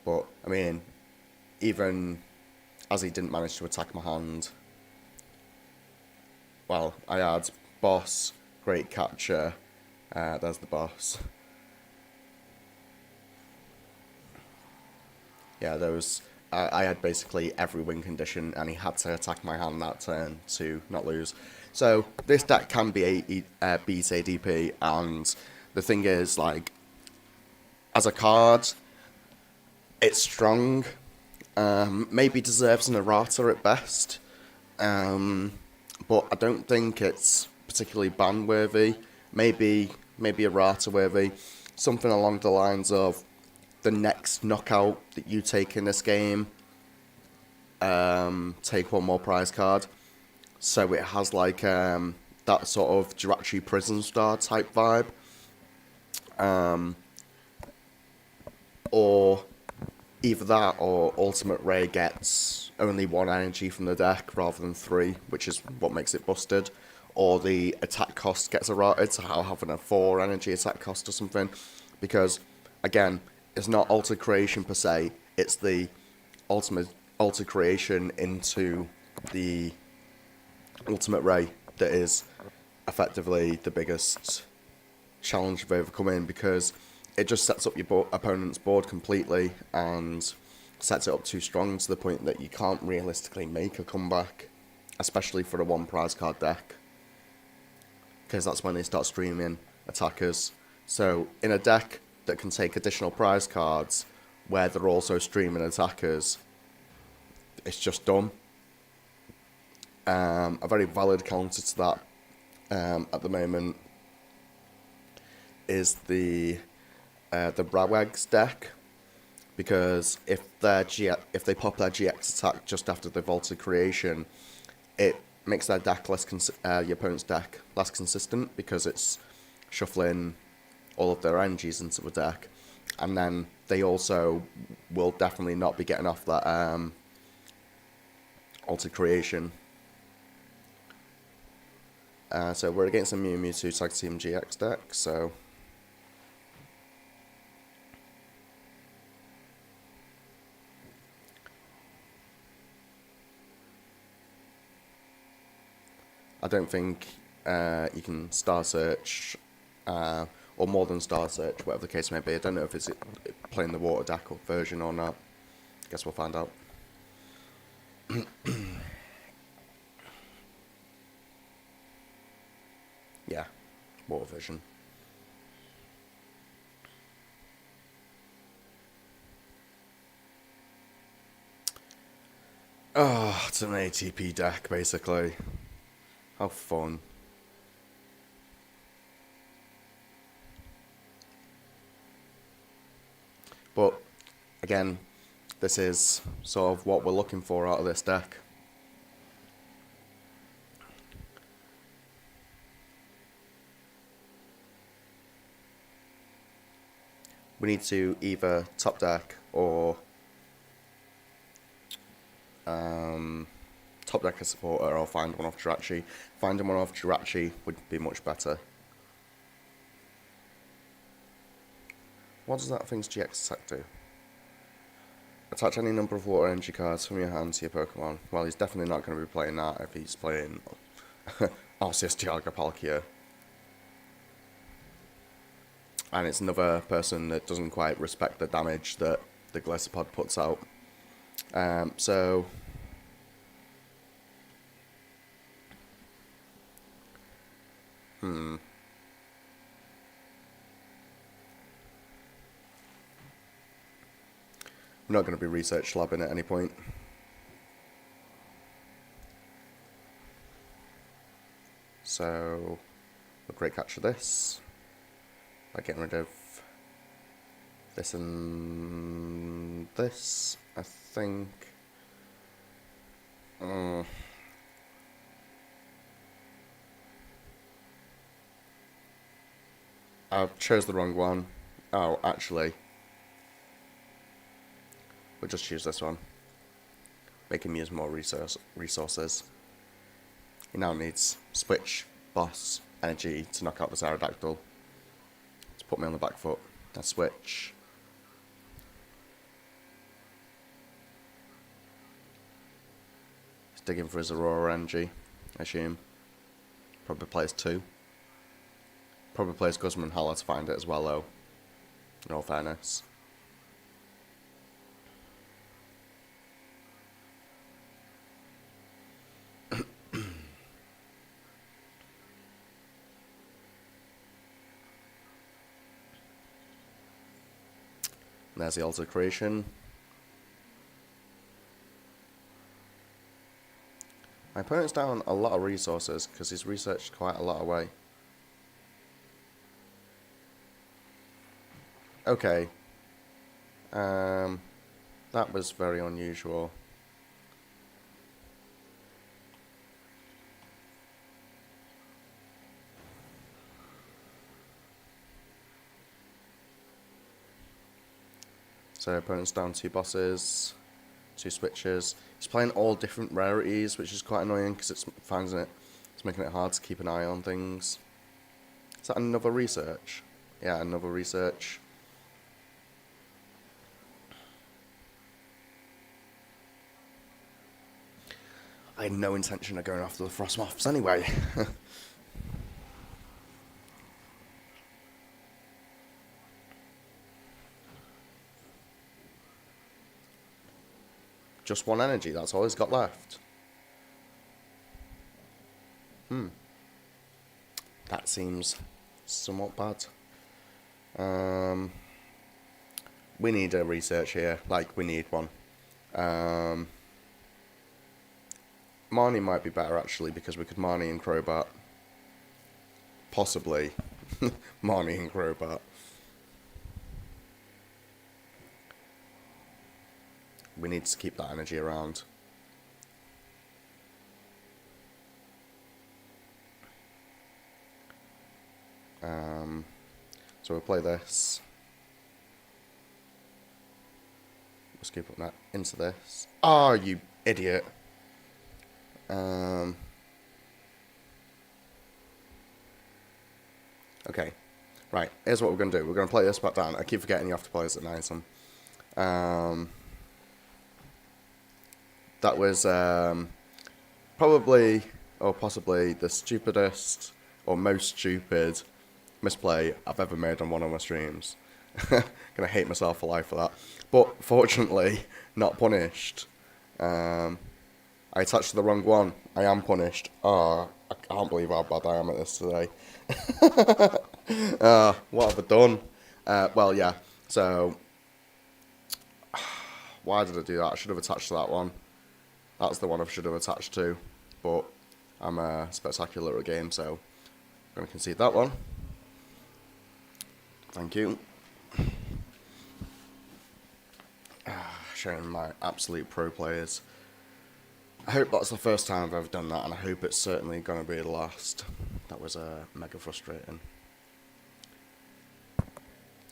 [SPEAKER 1] But, I mean, even as he didn't manage to attack my hand, well, I had boss, great catcher, there's the boss. Yeah, I had basically every win condition, and he had to attack my hand that turn to not lose. So this deck can be beat ADP, and the thing is, like, as a card, it's strong. Maybe deserves an errata at best, but I don't think it's particularly ban worthy. Maybe errata worthy, something along the lines of the next knockout that you take in this game, take one more prize card. So it has like that sort of Jirachi Prison Star type vibe. Or either that or Ultimate Ray gets only one energy from the deck rather than three, which is what makes it busted. Or the attack cost gets errated, so having a 4 energy attack cost or something. Because, again, it's not alter creation per se, it's the ultimate alter creation into the Ultimate Ray that is effectively the biggest challenge of overcoming, because it just sets up your opponent's board completely and sets it up too strong to the point that you can't realistically make a comeback, especially for a 1 prize card deck, because that's when they start streaming attackers. So in a deck that can take additional prize cards where they're also streaming attackers, it's just dumb. A very valid counter to that at the moment is the Brawags deck, because if they pop their GX attack just after the vaulted creation, it makes their deck your opponent's deck less consistent, because it's shuffling all of their energies into the deck, and then they also will definitely not be getting off that altered creation. So we're against a Mew Mewtwo Tag Team GX deck, so I don't think you can Star Search, or more than Star Search, whatever the case may be. I don't know if it's playing the water deck version or not. Guess we'll find out. Yeah, water version. Oh, it's an ATP deck, basically. How fun. But, again, this is sort of what we're looking for out of this deck. We need to either top deck or top deck a supporter, or find one off Jirachi. Finding one off Jirachi would be much better. What does that thing's GX attack do? Attach any number of water energy cards from your hand to your Pokemon. Well, he's definitely not going to be playing that if he's playing Arceus Dialga Palkia. And it's another person that doesn't quite respect the damage that the Gliscopod puts out. So I'm not going to be research labbing at any point. So, a great catch of this. By getting rid of this and this, I think. I chose the wrong one. Oh, actually, we'll just choose this one. Make him use more resources. He now needs switch, boss, energy to knock out this Aerodactyl. To put me on the back foot. Now switch. He's digging for his Aurora energy, I assume. Probably plays 2. Probably plays Guzman and Hala to find it as well, though. In all fairness. There's the Altar Creation. My opponent's down a lot of resources because he's researched quite a lot away. Okay. That was very unusual. So opponent's down 2 bosses, 2 switches. He's playing all different rarities, which is quite annoying because it's making it hard to keep an eye on things. Is that another research? Yeah, another research. I had no intention of going after the Frostmoths anyway. Just 1 energy, that's all he's got left. That seems somewhat bad. We need a research here, like we need one. Marnie might be better actually because we could Marnie and Crobat. Possibly Marnie and Crobat. We need to keep that energy around. So we'll play this. We'll skip up that into this. Oh, you idiot. Okay. Right, here's what we're going to do. We're going to play this back down. I keep forgetting you have to play this at night. That was probably, or possibly, the stupidest or most stupid misplay I've ever made on one of my streams. Gonna hate myself for life for that. But fortunately, not punished. I touched the wrong one. I am punished. Oh, I can't believe how bad I am at this today. What have I done? Well, yeah. So, why did I do that? I should have attached to that one. That's the one I should have attached to. But I'm spectacular at a game, so I'm going to concede that one. Thank you. Showing my absolute pro players. I hope that's the first time I've ever done that, and I hope it's certainly going to be the last. That was mega frustrating.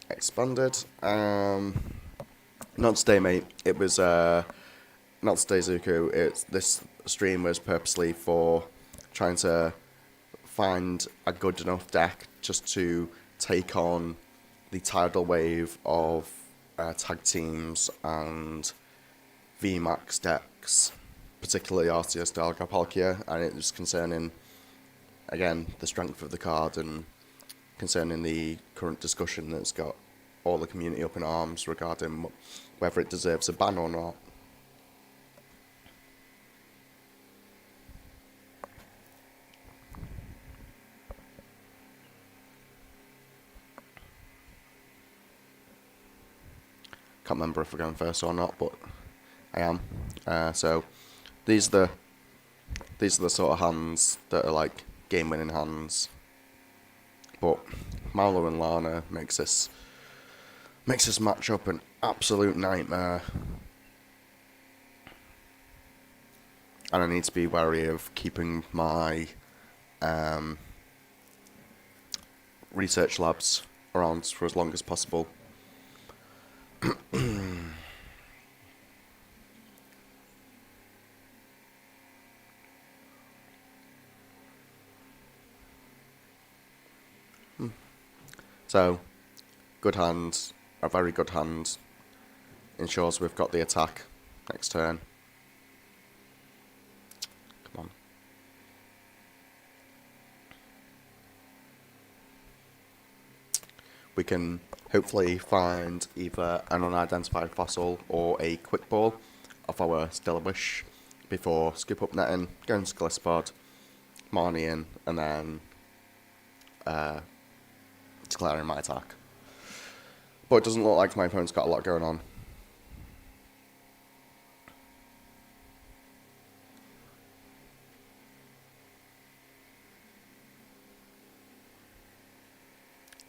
[SPEAKER 1] Expanded. Not today, mate. It was not today, Zuku. This stream was purposely for trying to find a good enough deck just to take on the tidal wave of tag teams and VMAX decks, particularly RCS Dalgapalkia, and it was concerning, again, the strength of the card and concerning the current discussion that's got all the community up in arms regarding whether it deserves a ban or not. Can't remember if we're going first or not, but I am. So these are the sort of hands that are like game-winning hands. But Marlowe and Lana makes this matchup an absolute nightmare. And I need to be wary of keeping my research labs around for as long as possible. So, good hand, a very good hand, ensures we've got the attack next turn. Come on. We can hopefully find either an unidentified fossil or a quick ball off our Stellar Wish before scoop up netting, going to Glisspod, Marnie in, and then declaring my attack. But it doesn't look like my opponent's got a lot going on.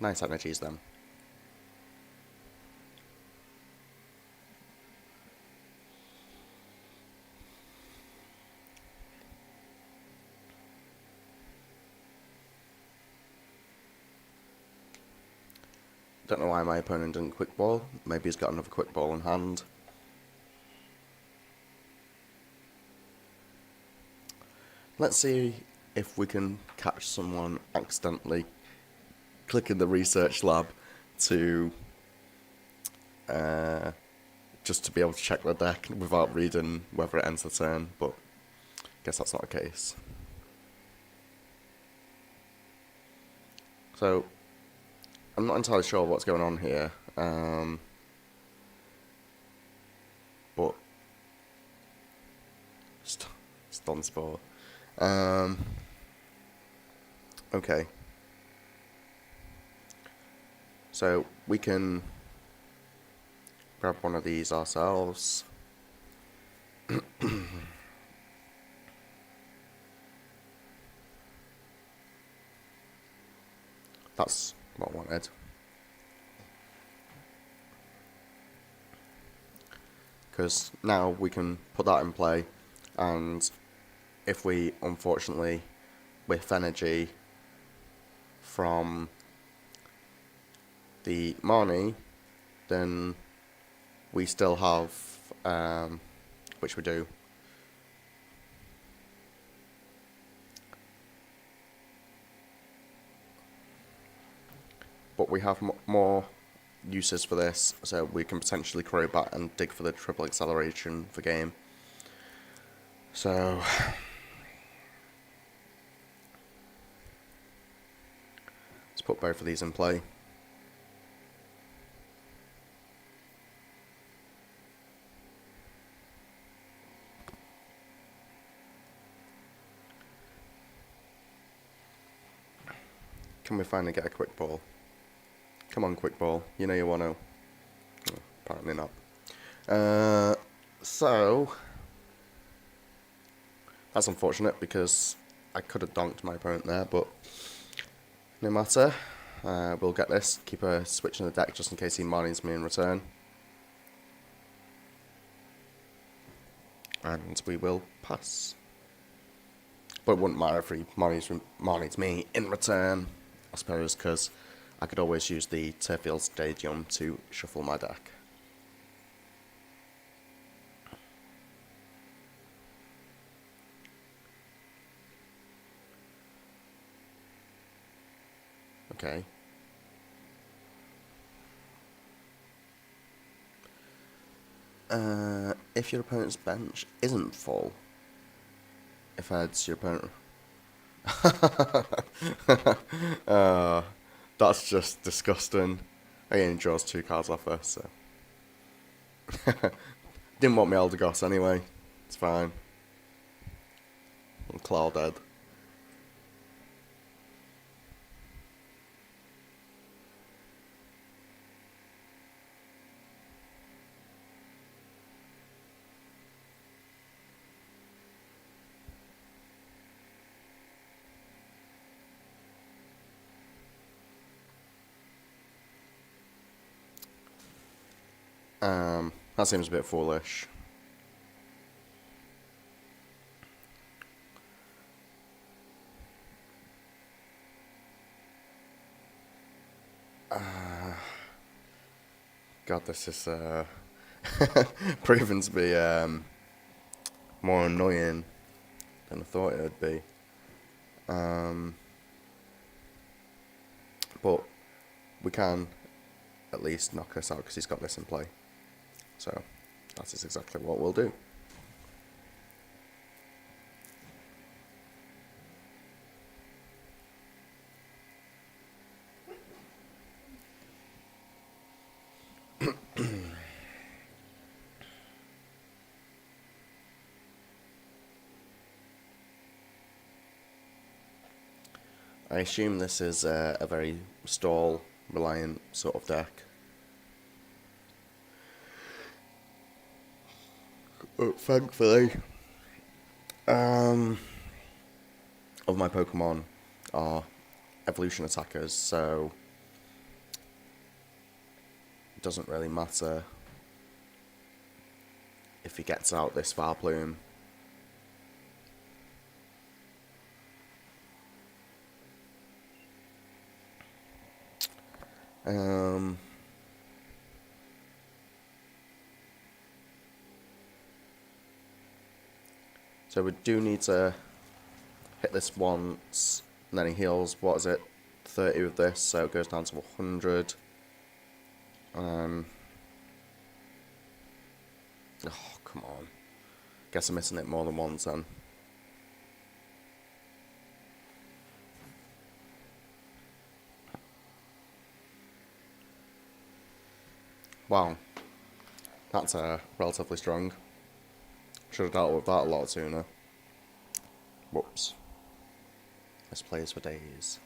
[SPEAKER 1] Nice energies then. Don't know why my opponent didn't quick ball. Maybe he's got another quick ball in hand. Let's see if we can catch someone accidentally clicking the research lab to just to be able to check the deck without reading whether it ends the turn, but I guess that's not the case. So I'm not entirely sure what's going on here, but stun spore. Okay. So we can grab one of these ourselves. That's what I wanted. Because now we can put that in play, and if we unfortunately whiff energy from the Marnie, then we still have, which we do, but we have more uses for this, so we can potentially crowbat and dig for the triple acceleration for game. So let's put both of these in play. Can we finally get a quick ball? Come on, quick ball. You know you want to. Oh, apparently not. So that's unfortunate because I could have donked my opponent there, but no matter. We'll get this. Keep a switch in the deck just in case he Marnies me in return. And we will pass. But it wouldn't matter if he Marnies me in return, I suppose, because I could always use the Turfield Stadium to shuffle my deck. Okay. If your opponent's bench isn't full, if heads your opponent... that's just disgusting. Again, he draws 2 cards off us, so... Didn't want me Eldegoss anyway. It's fine. I'm Claw dead. That seems a bit foolish. God, this is proven to be more annoying than I thought it would be. But we can at least knock this out because he's got this in play. So that is exactly what we'll do. I assume this is a very stall reliant sort of deck. But thankfully, of my Pokemon are evolution attackers, so it doesn't really matter if he gets out this Farplume. So we do need to hit this once, and then he heals, what is it, 30 with this, so it goes down to 100. Oh, come on. Guess I'm missing it more than once then. Wow. That's relatively strong. Should have dealt with that a lot sooner. Whoops. This plays for days.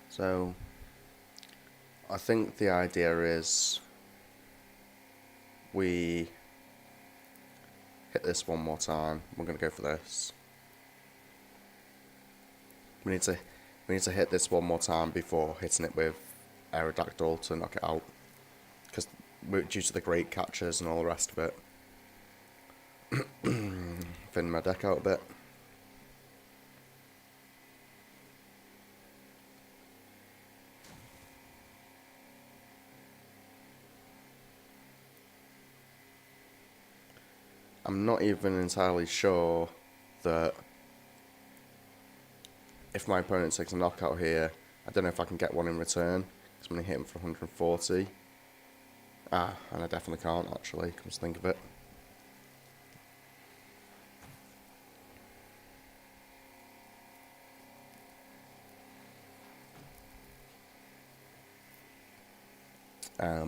[SPEAKER 1] So I think the idea is we hit this one more time. We're going to go for this. We need to hit this one more time before hitting it with Aerodactyl to knock it out, because due to the great catches and all the rest of it. Thin my deck out a bit. I'm not even entirely sure that if my opponent takes a knockout here, I don't know if I can get one in return, because I'm going to hit him for 140. And I definitely can't, actually, come to think of it.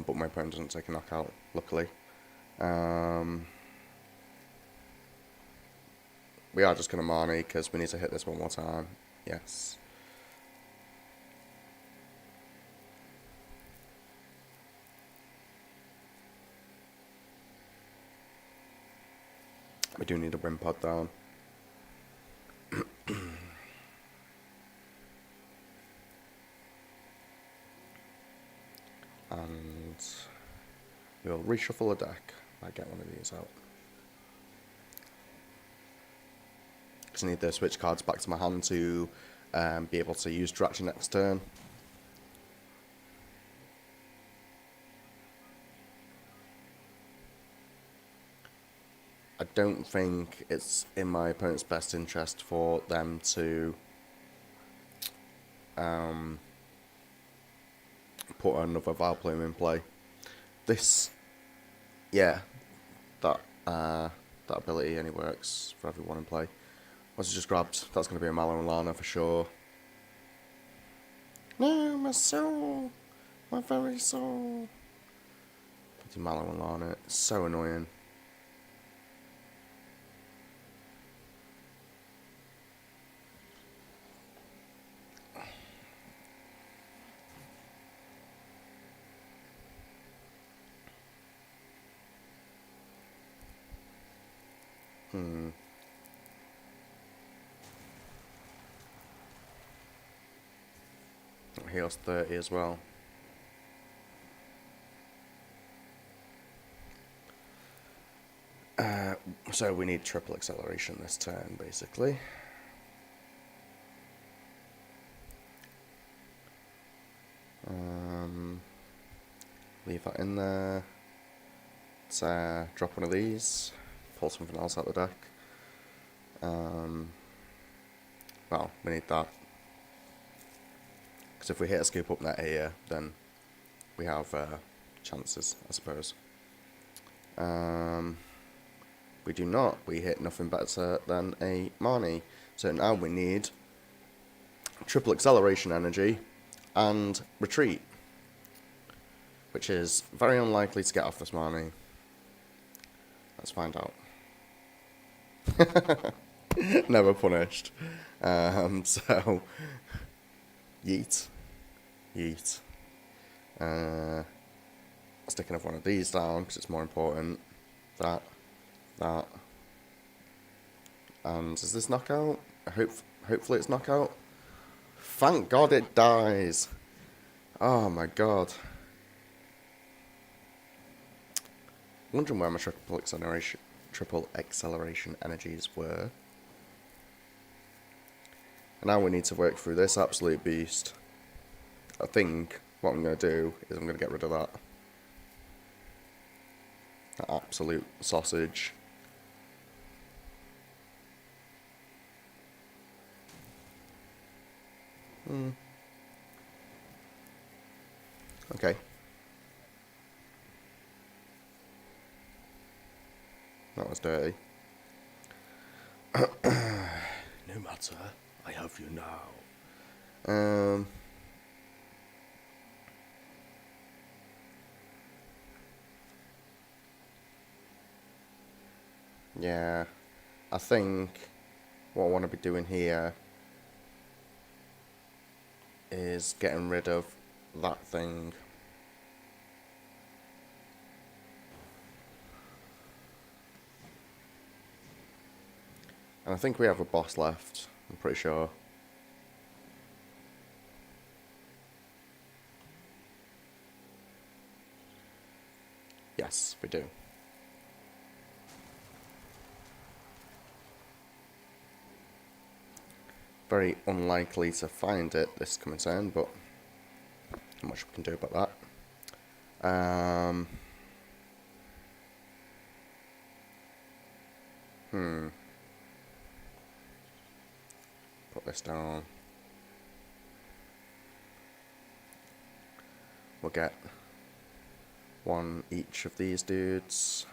[SPEAKER 1] But my opponent doesn't take a knockout, luckily. We are just going to Marnie because we need to hit this one more time. Yes. We do need a Wimpod down. And we'll reshuffle the deck. I get one of these out. Because I need the switch cards back to my hand to be able to use Drachi next turn. I don't think it's in my opponent's best interest for them to put another Vileplume in play. This, yeah, that ability only works for everyone in play. Once I just grabbed, that's going to be a Mallow and Lana for sure. No, my soul, my very soul. Mallow and Lana, it's so annoying. Heals 30 as well. So we need triple acceleration this turn, basically. Leave that in there. Let's drop one of these. Pull something else out the deck. Well, we need that. Because if we hit a scoop up net here, then we have chances, I suppose. We do not. We hit nothing better than a Marnie. So now we need triple acceleration energy and retreat, which is very unlikely to get off this Marnie. Let's find out. Never punished. So, yeet. Yeet. Stick another one of these down because it's more important. That. And is this knockout? Hopefully it's knockout. Thank God it dies. Oh my God. Wondering where my triple acceleration energies were. And now we need to work through this absolute beast. I think what I'm going to do is I'm going to get rid of that. That absolute sausage. Okay. That was dirty. No matter, I have you now. Yeah, I think what I want to be doing here is getting rid of that thing. And I think we have a boss left, I'm pretty sure. Yes, we do. Very unlikely to find it this coming turn, but not much we can do about that. Put this down. We'll get one each of these dudes.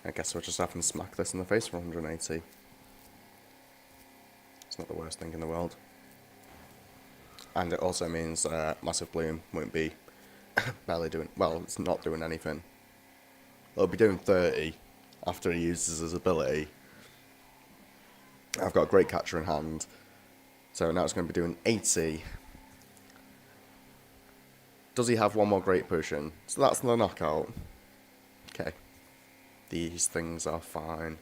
[SPEAKER 1] I guess we're just having to smack this in the face for 180. It's not the worst thing in the world. And it also means Massive Bloom won't be barely doing... Well, it's not doing anything. It'll be doing 30 after he uses his ability. I've got a great catcher in hand. So now it's going to be doing 80. Does he have one more great potion? So that's the knockout. Okay. These things are fine.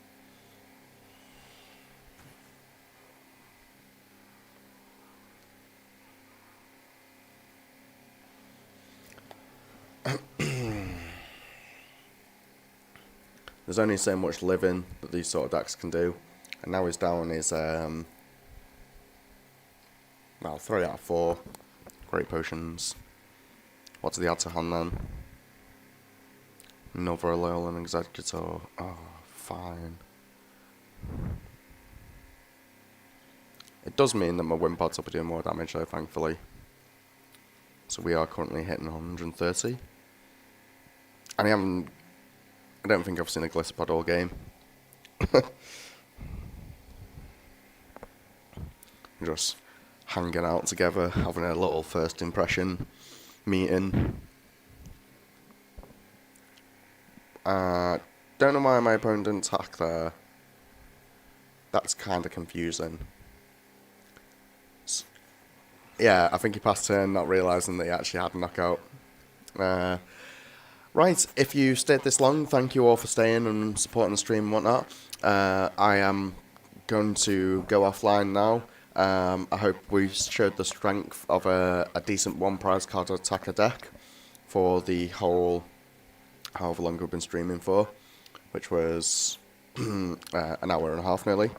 [SPEAKER 1] There's only so much living that these sort of decks can do. And now he's down his, well, 3 out of 4 great potions. What does he add to hand then? Another Alolan Executor. Oh, fine. It does mean that my Wimpods will be doing more damage though, thankfully. So we are currently hitting 130. And I don't think I've seen a Glissapod all game. Just hanging out together, having a little first impression meeting. Don't know why my opponent didn't attack there. that's kind of confusing. Yeah, I think he passed turn, not realising that he actually had a knockout. Uh, right, if you stayed this long, thank you all for staying and supporting the stream and whatnot. I am going to go offline now. I hope we showed the strength of a decent one prize card attacker deck for the whole however long we've been streaming for, which was an hour and a half nearly.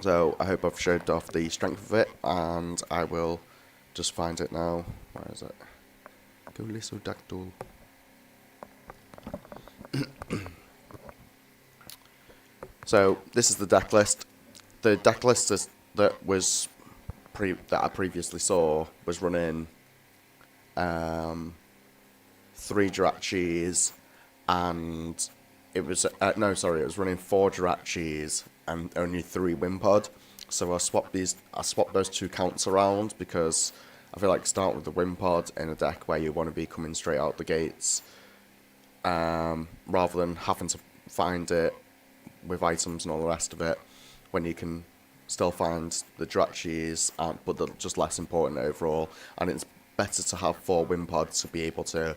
[SPEAKER 1] So I hope I've showed off the strength of it, and I will just find it now. Where is it? Go Lissodactyl. So this is the deck list. The deck list that I previously saw was running 3 Jirachis, and it was it was running 4 Jirachis and only 3 Wimpod. So I swapped those 2 counts around because I feel like start with the Wimpod in a deck where you want to be coming straight out the gates, rather than having to find it with items and all the rest of it, when you can still find the Jirachis, but they're just less important overall, and it's better to have 4 Wimpods to be able to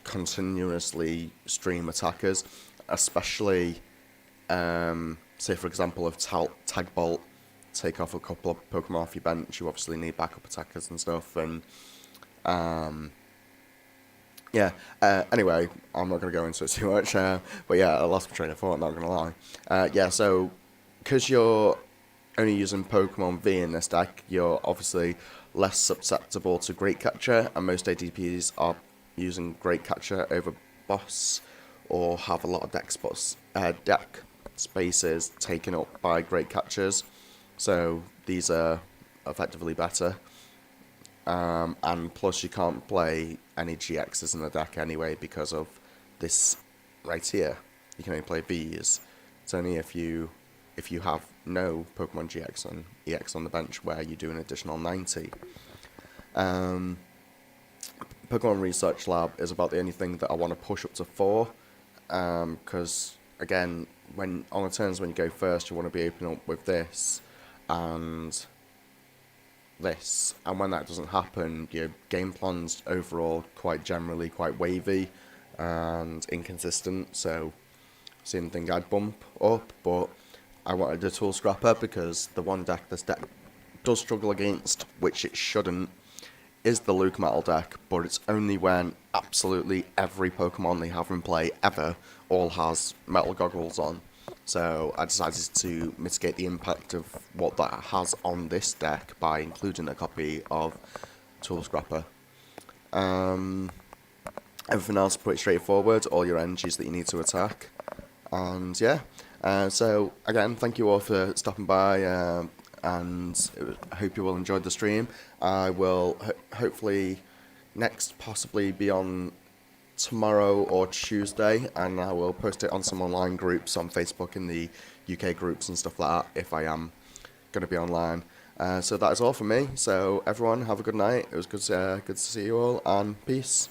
[SPEAKER 1] continuously stream attackers, especially, say for example, if Tag Bolt take off a couple of Pokemon off your bench, you obviously need backup attackers and stuff, and anyway, I'm not going to go into it too much, but yeah, I lost my train of thought, not going to lie. So, because you're only using Pokemon V in this deck, you're obviously less susceptible to Great Catcher, and most ADPs are using Great Catcher over Boss, or have a lot of deck spaces taken up by Great Catchers, so these are effectively better. And plus you can't play any GXs in the deck anyway because of this right here. You can only play Vs. It's only if you have no Pokemon GX and EX on the bench where you do an additional 90. Pokemon Research Lab is about the only thing that I want to push up to 4, because again, when on the turns when you go first, you want to be opening up with this and this, and when that doesn't happen, your game plan's overall generally quite wavy and inconsistent, so same thing I'd bump up, but I wanted a Tool Scrapper because the one deck this deck does struggle against, which it shouldn't, is the Luke Metal deck, but it's only when absolutely every Pokemon they have in play ever all has Metal Goggles on. So I decided to mitigate the impact of what that has on this deck by including a copy of Tool Scrapper. Everything else pretty straightforward, all your energies that you need to attack. And yeah, so again, thank you all for stopping by, and I hope you all enjoyed the stream. I will hopefully next possibly be on tomorrow or Tuesday, and I will post it on some online groups on Facebook in the UK groups and stuff like that if I am going to be online. So that is all from me. So everyone, have a good night. It was good to see you all, and peace.